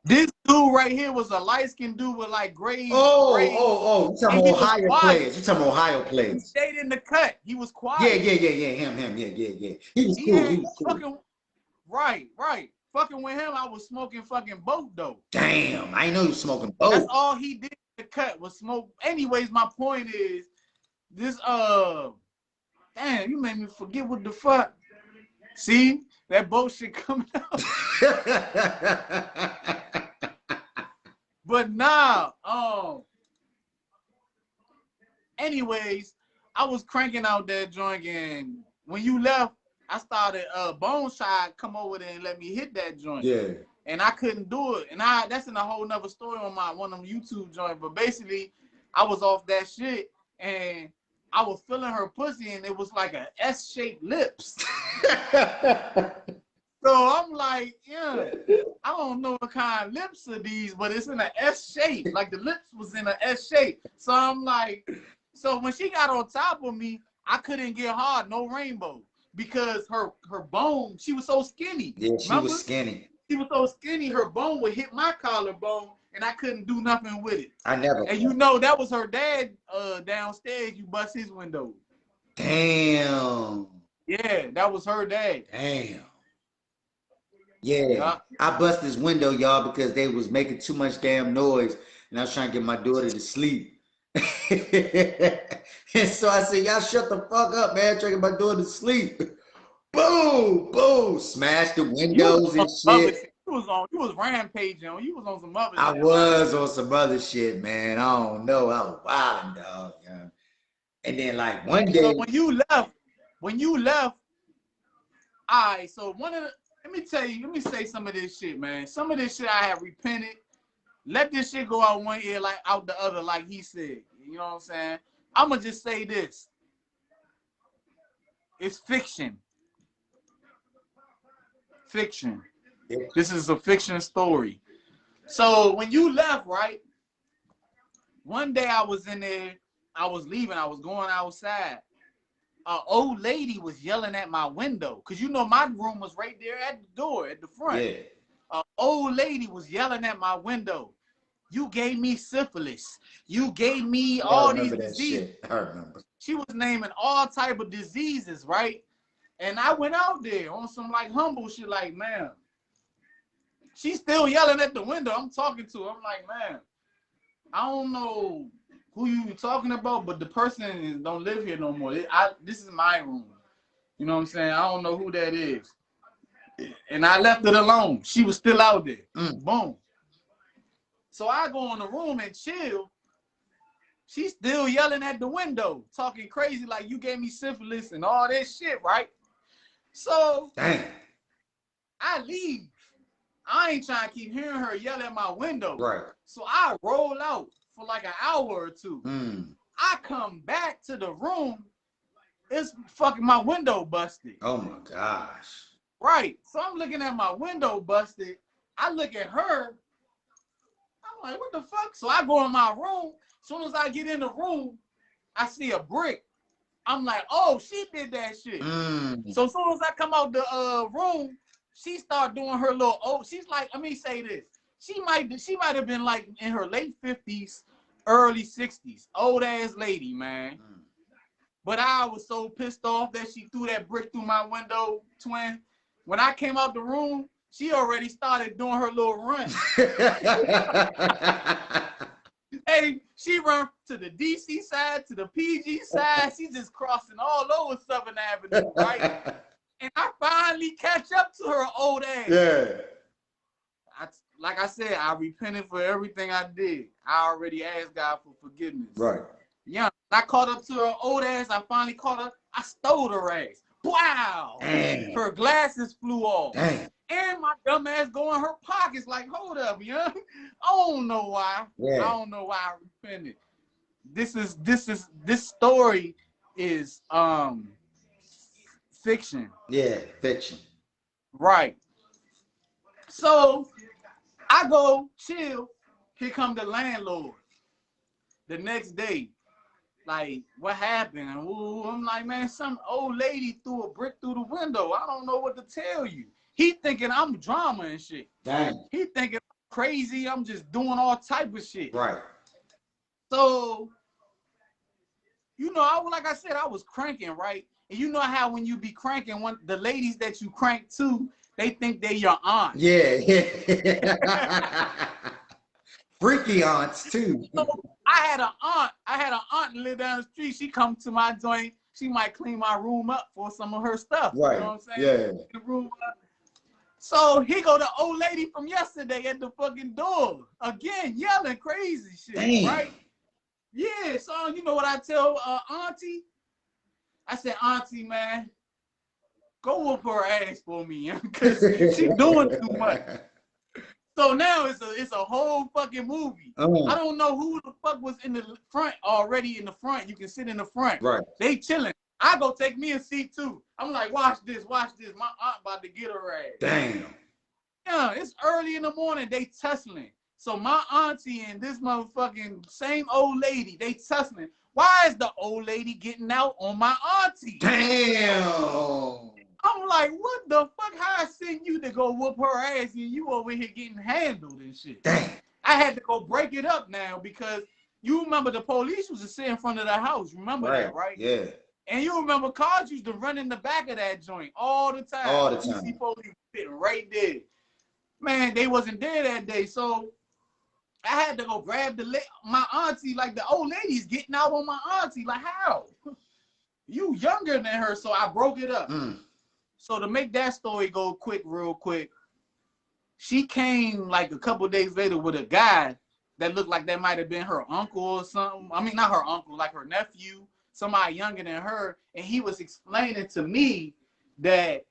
This dude right here was a light-skinned dude with like gray. Oh. You talking about Ohio players. You talking about Ohio players. He stayed in the cut. He was quiet. Yeah. Him. Yeah. He was cool. He was cool. Right. Fucking with him, I was smoking fucking boat though. Damn, I know you was smoking boat. That's all he did in the cut was smoke. Anyways, my point is this damn, you made me forget what the fuck. See? That bullshit coming out. But nah, anyways, I was cranking out that joint, and when you left, I started Bone Shot come over there and let me hit that joint. Yeah. And I couldn't do it. And that's in a whole nother story on one of them YouTube joints. But basically, I was off that shit and I was feeling her pussy and it was like a S-shaped lips. So I'm like, yeah, I don't know what kind of lips are these, but it's in an S shape. Like the lips was in an S shape. So I'm like, so when she got on top of me, I couldn't get hard, no rainbow. Because her bone, she was so skinny. Yeah, she was skinny. She was so skinny, her bone would hit my collarbone and I couldn't do nothing with it. I never. And you know that was her dad downstairs, you bust his window. Damn. Yeah, that was her dad. Damn. Yeah, I bust his window, y'all, because they was making too much damn noise, and I was trying to get my daughter to sleep. And so I said, y'all shut the fuck up, man, trying to get my daughter to sleep. Boom, smash the windows and shit. You was rampaging. You was on some other shit. I was on some other shit, man. I don't know. I was wilding, dog. Yeah. And then like one day. So when you left, all right, so let me say some of this shit, man. Some of this shit I have repented. Let this shit go out one ear, like out the other, like he said. You know what I'm saying? I'ma just say this. It's fiction. Fiction. This is a fiction story. So when you left, right? One day I was in there, I was leaving, I was going outside. An old lady was yelling at my window because you know my room was right there at the door at the front. Yeah. An old lady was yelling at my window. You gave me syphilis. You gave me all these diseases. I remember. She was naming all type of diseases, right? And I went out there on some like humble shit, like, man. She's still yelling at the window. I'm talking to her. I'm like, man, I don't know who you talking about, but the person don't live here no more. This is my room. You know what I'm saying? I don't know who that is. And I left it alone. She was still out there. Boom. So I go in the room and chill. She's still yelling at the window, talking crazy like you gave me syphilis and all this shit, right? So Dang. I leave. I ain't trying to keep hearing her yell at my window. Right. So I roll out for like an hour or two. I come back to the room. It's fucking my window busted. Oh my gosh. Right. So I'm looking at my window busted. I look at her. I'm like, what the fuck? So I go in my room. As soon as I get in the room, I see a brick. I'm like, oh, she did that shit. So as soon as I come out the room, she start doing her little she's like, let me say this. She might have been like in her late 50s, early 60s. Old ass lady, man. But I was so pissed off that she threw that brick through my window, twin. When I came out the room, she already started doing her little run. Hey, she run to the DC side, to the PG side. She's just crossing all over Southern Avenue, right? And I finally catch up to her old ass. Yeah. Like I said, I repented for everything I did. I already asked God for forgiveness. Right. Yeah, I caught up to her old ass. I finally caught her. I stole her ass. Wow. Dang. Her glasses flew off. Dang. And my dumb ass go in her pockets like, hold up, young. I don't know why. Yeah. I don't know why I repented. This story is fiction. Yeah, fiction. Right. So I go chill. Here come the landlord. The next day, like, what happened? And I'm like, man, some old lady threw a brick through the window. I don't know what to tell you. He thinking I'm drama and shit. Dang. He thinking I'm crazy. I'm just doing all type of shit. Right. So, you know, like I said, I was cranking, right? And you know how when you be cranking, when the ladies that you crank to, they think they your aunt. Yeah, yeah. Freaky aunts too. So I had an aunt live down the street. She come to my joint. She might clean my room up for some of her stuff. Right. You know what I'm saying? Yeah. The room up. So he go the old lady from yesterday at the fucking door. Again, yelling crazy shit. Damn. Right? Yeah, so you know what I tell auntie? I said, auntie, man, go whoop her ass for me, because she doing too much. So now it's a whole fucking movie. I don't know who the fuck was in the front already in the front. You can sit in the front. Right. They chilling. I go take me a seat too. I'm like, watch this. My aunt about to get her ass. Damn. Yeah, it's early in the morning. They tussling. So my auntie and this motherfucking same old lady, they tussling. Why is the old lady getting out on my auntie? Damn. I'm like, what the fuck? How I send you to go whoop her ass and you over here getting handled and shit? Damn. I had to go break it up now because you remember the police was to sit in front of the house. Remember that, right? Yeah. And you remember cars used to run in the back of that joint all the time. All the time. You see police sitting right there. Man, they wasn't there that day, so I had to go grab my auntie. Like, the old lady's getting out on my auntie. Like, how? You younger than her, so I broke it up. So to make that story go real quick, she came like a couple days later with a guy that looked like that might have been her uncle or something. I mean, not her uncle, like her nephew, somebody younger than her. And he was explaining to me that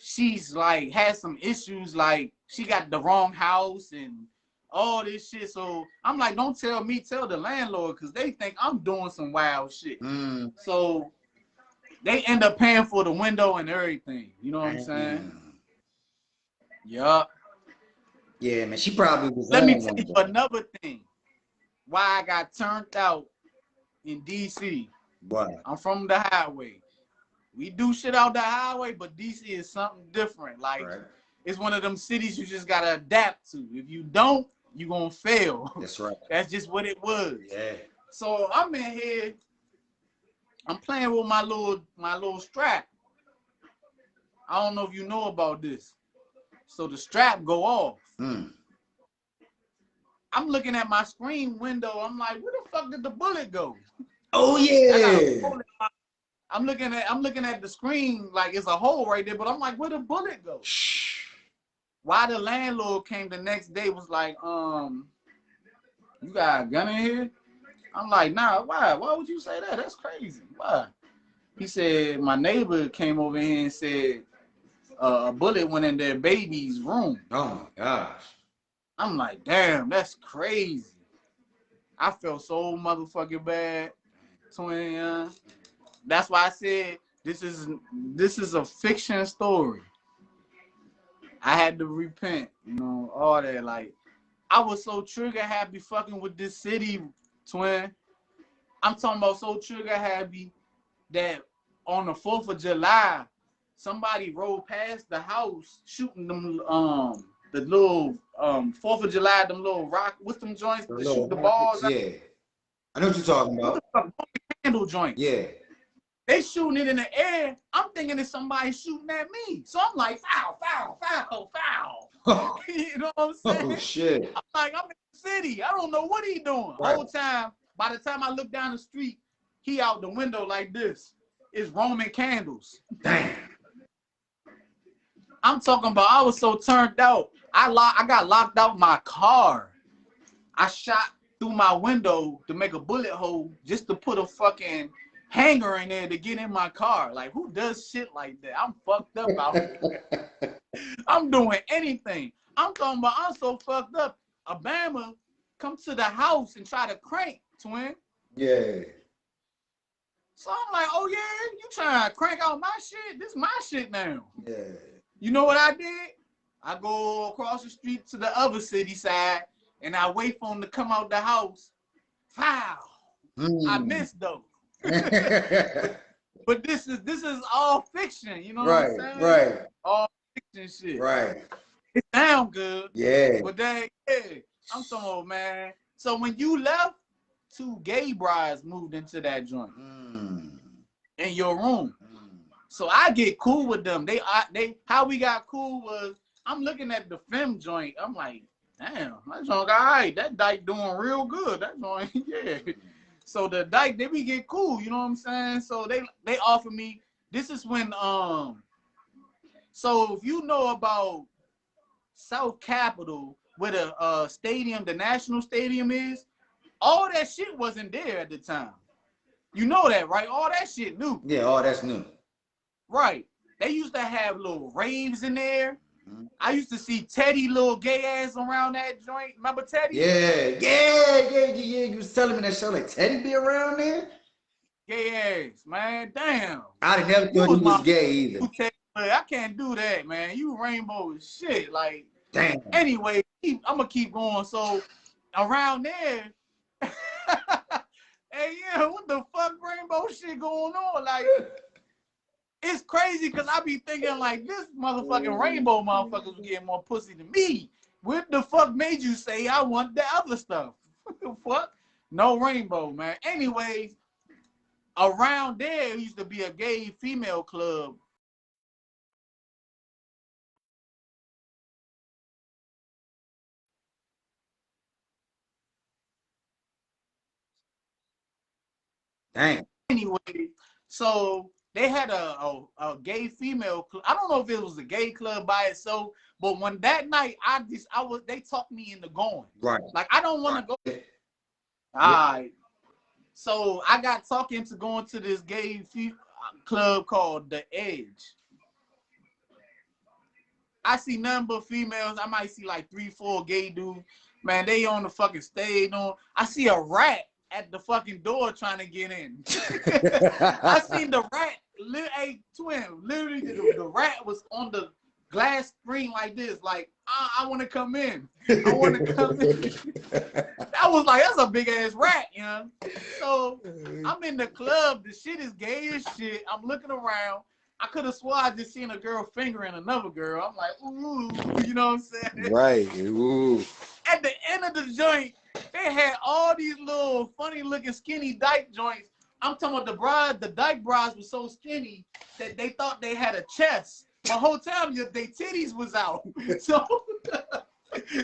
she's like had some issues, like she got the wrong house and all this shit. So I'm like, don't tell me, tell the landlord, because they think I'm doing some wild shit. So they end up paying for the window and everything. You know what I'm saying? Yup. Yeah, man. She probably was. Let me tell you another thing. Why I got turned out in DC. What? I'm from the highway. We do shit out the highway, but DC is something different. Like, it's one of them cities you just gotta adapt to. If you don't, you gonna fail. That's right. That's just what it was. Yeah. So I'm in here. I'm playing with my little strap. I don't know if you know about this. So the strap go off. I'm looking at my screen window. I'm like, where the fuck did the bullet go? Oh yeah. I'm looking at the screen like it's a hole right there, but I'm like, where the bullet go? Why the landlord came the next day was like, you got a gun in here? I'm like, nah, why? Why would you say that? That's crazy. Why? He said, my neighbor came over here and said a bullet went in their baby's room. Oh my gosh. I'm like, damn, that's crazy. I felt so motherfucking bad, twin. That's why I said this is a fiction story. I had to repent, all that. Like, I was so trigger happy fucking with this city, twin. I'm talking about so trigger happy that on the 4th of July, somebody rode past the house shooting them the little 4th of July, them little rock, what's them joints to shoot the balls? Yeah. I know what you're talking about. What the candle joints. Yeah. They shooting it in the air. I'm thinking it's somebody shooting at me. So I'm like, foul, foul, foul, foul. You know what I'm saying? Oh shit. I'm like, I'm in the city. I don't know what he doing. Right. Whole time, by the time I look down the street, he out the window like this. It's Roman candles. Damn. I'm talking about I was so turned out. I got locked out my car. I shot through my window to make a bullet hole just to put a fucking hanger in there to get in my car. Like, who does shit like that? I'm fucked up out here. I'm doing anything. I'm talking about I'm so fucked up. Obama come to the house and try to crank, twin. Yeah. So I'm like, oh yeah, you trying to crank out my shit? This is my shit now. Yeah. You know what I did? I go across the street to the other city side and I wait for him to come out the house. Foul. I missed though. But this is all fiction, you know what I'm saying? Right. All fiction shit. Right. It sound good. Yeah. But then, yeah, I'm talking about, man. So when you left, 2 gay brides moved into that joint in your room. So I get cool with them. They how we got cool was I'm looking at the film joint. I'm like, damn, that joint got all right. That dyke doing real good. That joint, yeah. So the dyke, we get cool, you know what I'm saying? So they offer me. This is when so if you know about South Capitol, where the stadium, the national stadium is, all that shit wasn't there at the time. You know that, right? All that shit new. Yeah, all that's new. Right. They used to have little raves in there. I used to see Teddy little gay ass around that joint. Remember Teddy? Yeah. You was telling me that show like Teddy be around there? Gay ass, man. Damn. I'd never thought he was gay either. I can't do that, man. You rainbow as shit. Like, damn. Anyway, I'm gonna keep going. So around there, hey, yeah, what the fuck rainbow shit going on? Like, it's crazy because I be thinking like this motherfucking rainbow motherfuckers getting more pussy than me. What the fuck made you say I want the other stuff? What the fuck? No rainbow, man. Anyways, around there used to be a gay female club. Dang. Anyway, so they had a gay female club. I don't know if it was a gay club by itself, but when that night they talked me into going. Right. Like, I don't want to go. Yeah. All right. So I got talking to going to this gay club called The Edge. I see nothing but females. I might see like 3, 4 gay dudes. Man, they on the fucking stage. I see a rat at the fucking door trying to get in. I seen the rat, literally the rat was on the glass screen like this, like, I want to come in. I want to come in. I was like, that's a big ass rat, you know? So I'm in the club. The shit is gay as shit. I'm looking around. I could have swore I just seen a girl fingering another girl. I'm like, ooh, you know what I'm saying? Right. Ooh. At the end of the joint, they had all these little funny looking skinny dyke joints. I'm talking about the dyke brides were so skinny that they thought they had a chest. The whole time their titties was out. So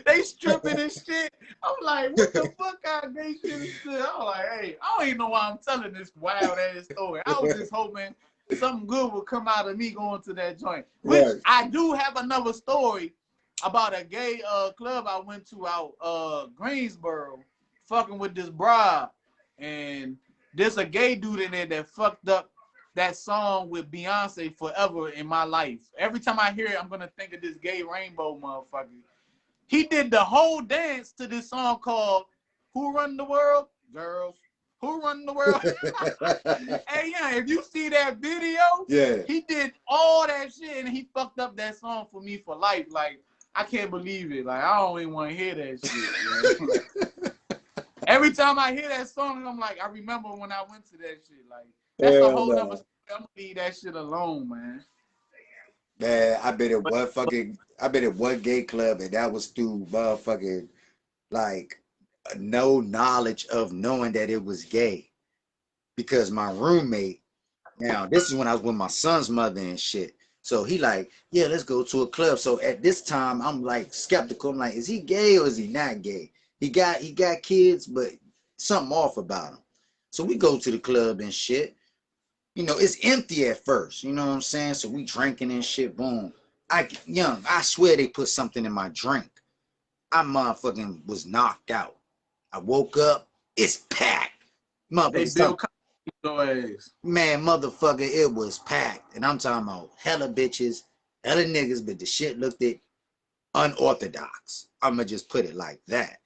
They stripping and shit. I'm like, what the fuck out gay shit and shit? I'm like, hey, I don't even know why I'm telling this wild ass story. I was just hoping something good would come out of me going to that joint. Which I do have another story about a gay club I went to out Greensboro, fucking with this broad, and there's a gay dude in there that fucked up that song with Beyonce forever in my life. Every time I hear it, I'm gonna think of this gay rainbow motherfucker. He did the whole dance to this song called "Who Run the World?" Girls. Who Run the World? Hey, yeah, if you see that video, he did all that shit and he fucked up that song for me for life. Like, I can't believe it. Like, I don't even want to hear that shit. Every time I hear that song, I'm like, I remember when I went to that shit. Like, that's a whole nother story. I'm gonna leave that shit alone, man. Man, I've been at one gay club, and that was through motherfucking like no knowledge of knowing that it was gay. Because my roommate, now this is when I was with my son's mother and shit. So he like, yeah, let's go to a club. So at this time, I'm like skeptical. I'm like, is he gay or is he not gay? He got kids, but something off about him. So we go to the club and shit. You know, it's empty at first. You know what I'm saying? So we drinking and shit. Boom. I swear they put something in my drink. I motherfucking was knocked out. I woke up. It's packed. Motherfucker, man, motherfucker, it was packed. And I'm talking about hella bitches, hella niggas, but the shit looked at unorthodox. I'ma just put it like that.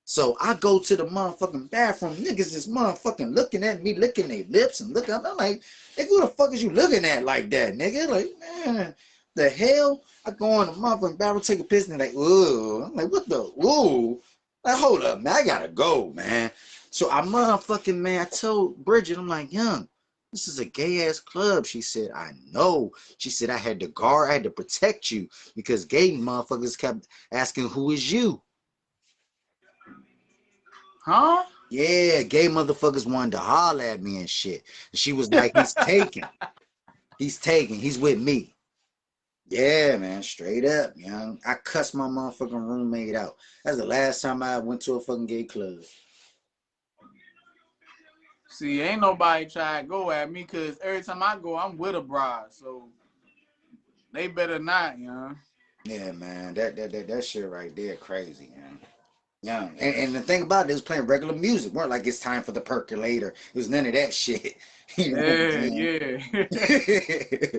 So I go to the motherfucking bathroom. Niggas is motherfucking looking at me, licking their lips and looking. I'm like, nigga, who the fuck is you looking at like that, nigga? Like, man, the hell? I go in the motherfucking bathroom, take a piss, and they're like, ooh. I'm like, what the, ooh? Like, hold up, man, I gotta go, man. So I motherfucking, man, I told Bridget, I'm like, young, this is a gay ass club. She said, I know. She said, I had to guard, I had to protect you because gay motherfuckers kept asking, who is you? Huh? Yeah, gay motherfuckers wanted to holler at me and shit. And she was like, he's taken. He's taken. He's with me. Yeah, man, straight up, young. I cussed my motherfucking roommate out. That's the last time I went to a fucking gay club. See, ain't nobody try to go at me because every time I go, I'm with a bride. So they better not, you know. Yeah, man, that shit right there crazy, man. Yeah, and the thing about it, it was playing regular music. Weren't like it's time for the percolator. It was none of that shit. You know what I'm saying? Yeah.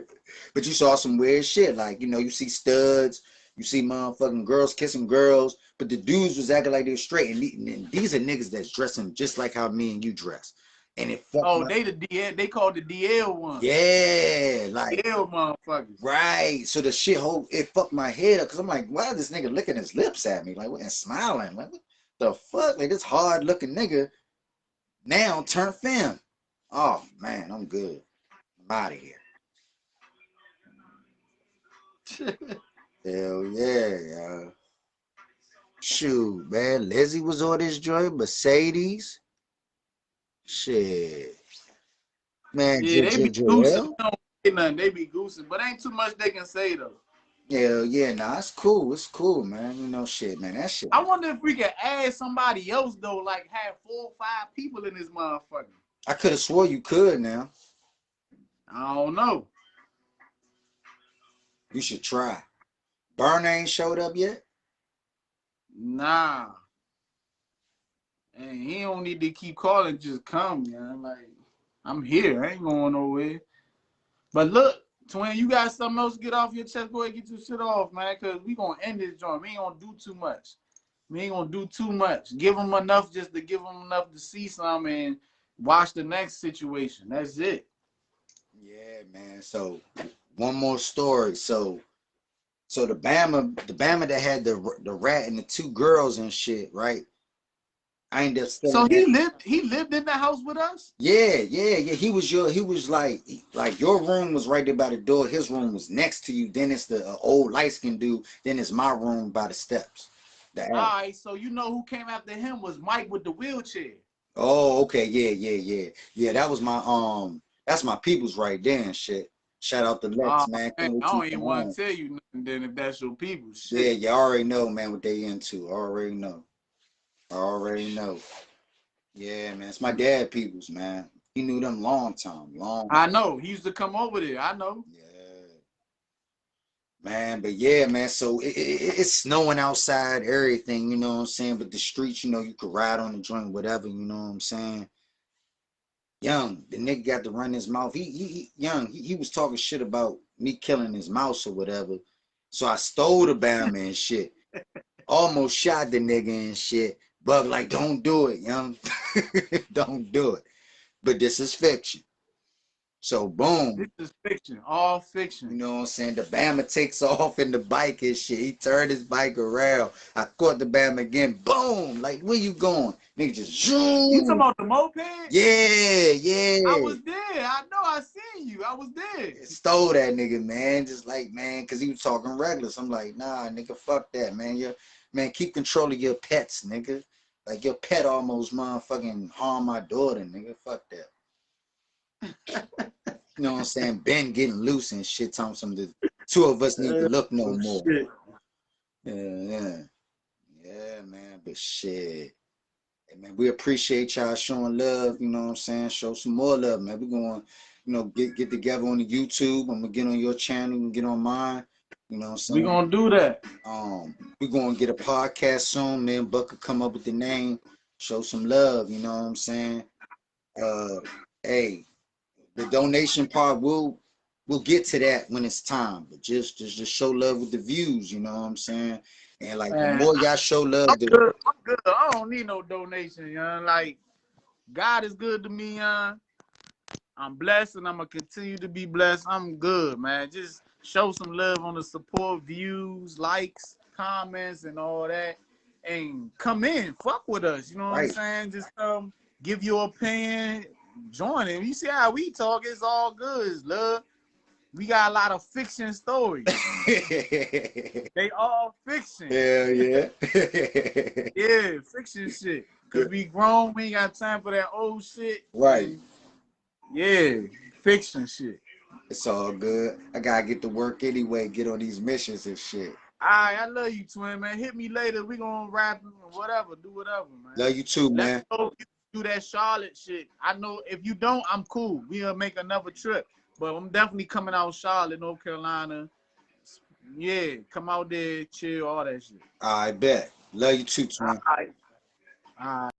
But you saw some weird shit. Like, you know, you see studs, you see motherfucking girls kissing girls, but the dudes was acting like they were straight. And these are niggas that's dressing just like how me and you dress. And it fucked they the DL, they called the DL one. Yeah, like DL motherfuckers. Right. So the shit it fucked my head up because I'm like, why is this nigga licking his lips at me? Like, and smiling. Like, what the fuck? Like, this hard looking nigga now turned femme. Oh man, I'm good. I'm out of here. Hell yeah, yeah. Shoot, man. Lizzie was on this joint. Mercedes. Shit. Man, Yeah, they be goosing. They don't say nothing. They be goosing, but ain't too much they can say though. Hell yeah, nah, it's cool. It's cool, man. You know, shit, man. That shit. I wonder if we could add somebody else though, like have 4 or 5 people in this motherfucker. I could have swore you could now. I don't know. You should try. Burn ain't showed up yet? Nah. And he don't need to keep calling, just come, man. Like, I'm here. I ain't going nowhere. But look, Twin, you got something else to get off your chest? Go ahead and get your shit off, man, because we going to end this joint. We ain't going to do too much. We ain't going to do too much. Give them enough just to give them enough to see something and watch the next situation. That's it. Yeah, man. So, one more story. So the Bama that had the rat and the 2 girls and shit, right? I ended up staying. So he lived in the house with us? Yeah. He was like your room was right there by the door. His room was next to you. Then it's the old light-skinned dude. Then it's my room by the steps. All right, so you know who came after him was Mike with the wheelchair. Oh, okay. Yeah. That was my that's my people's right there and shit. Shout out to Lex, man. Man, Can't I wait don't to even come want on. to tell you nothing then if that's your people. Yeah, Shit. you already know, man, what they into. Already know. Already know. Yeah, man. It's my dad peoples, man. He knew them long time. Long. I know. He used to come over there. I know. Yeah. Man, but yeah, man. So it's snowing outside, everything, you know what I'm saying? But the streets, you know, you could ride on the joint, whatever, you know what I'm saying? Young, the nigga got to run his mouth. He was talking shit about me killing his mouse or whatever. So I stole the Bama and shit. Almost shot the nigga and shit. Bug like, don't do it, young. Don't do it. But this is fiction. So boom. This is fiction. All You fiction. know what I'm saying? The Bama takes off in the bike and shit. He turned his bike around. I caught the Bama again. Boom. Like, where you going? Nigga just You talking zoom. about the moped? Yeah, yeah. I was there. I know. I seen you. I was there. Stole that nigga, man. Just like, man, because he was talking reckless. I'm like, nah, nigga, fuck that, man. Man, keep control of your pets, nigga. Like, your pet almost motherfucking harmed my daughter, nigga. Fuck that. You know what I'm saying? Ben getting loose and shit. Telling some the two of us need to look no more. Shit. Yeah, man. But shit. Hey, man, we appreciate y'all showing love, you know what I'm saying? Show some more love, man. We're going to, you know, get together on the YouTube. I'm going to get on your channel and get on mine. You know what I'm saying? We gonna do that. We're going to get a podcast soon. Me and Buck could come up with the name. Show some love, you know what I'm saying? Hey, the donation part, we'll get to that when it's time. But just show love with the views, you know what I'm saying? And like the Man, more y'all show love, I'm good. I'm good. I don't need no donation, young. Like, God is good to me, young. I'm blessed and I'm gonna continue to be blessed. I'm good, man. Just show some love on the support, views, likes, comments, and all that. And come in, fuck with us. You know what I'm right. saying? Just give your opinion, join it. You see how we talk, it's all good. It's love. We got a lot of fiction stories. They all fiction. Hell yeah. Yeah, fiction shit. Cause we grown, we ain't got time for that old shit. Right. And yeah, fiction shit. It's all good. I gotta get to work anyway, get on these missions and shit. Alright, I love you, twin, man. Hit me later. We gonna rap whatever, do whatever, man. Love you too, Let man. me know if you do that Charlotte shit. I know if you don't, I'm cool. We'll make another trip. But I'm definitely coming out Charlotte, North Carolina. Yeah, come out there, chill, all that shit. I bet. Love you too, twin. All right.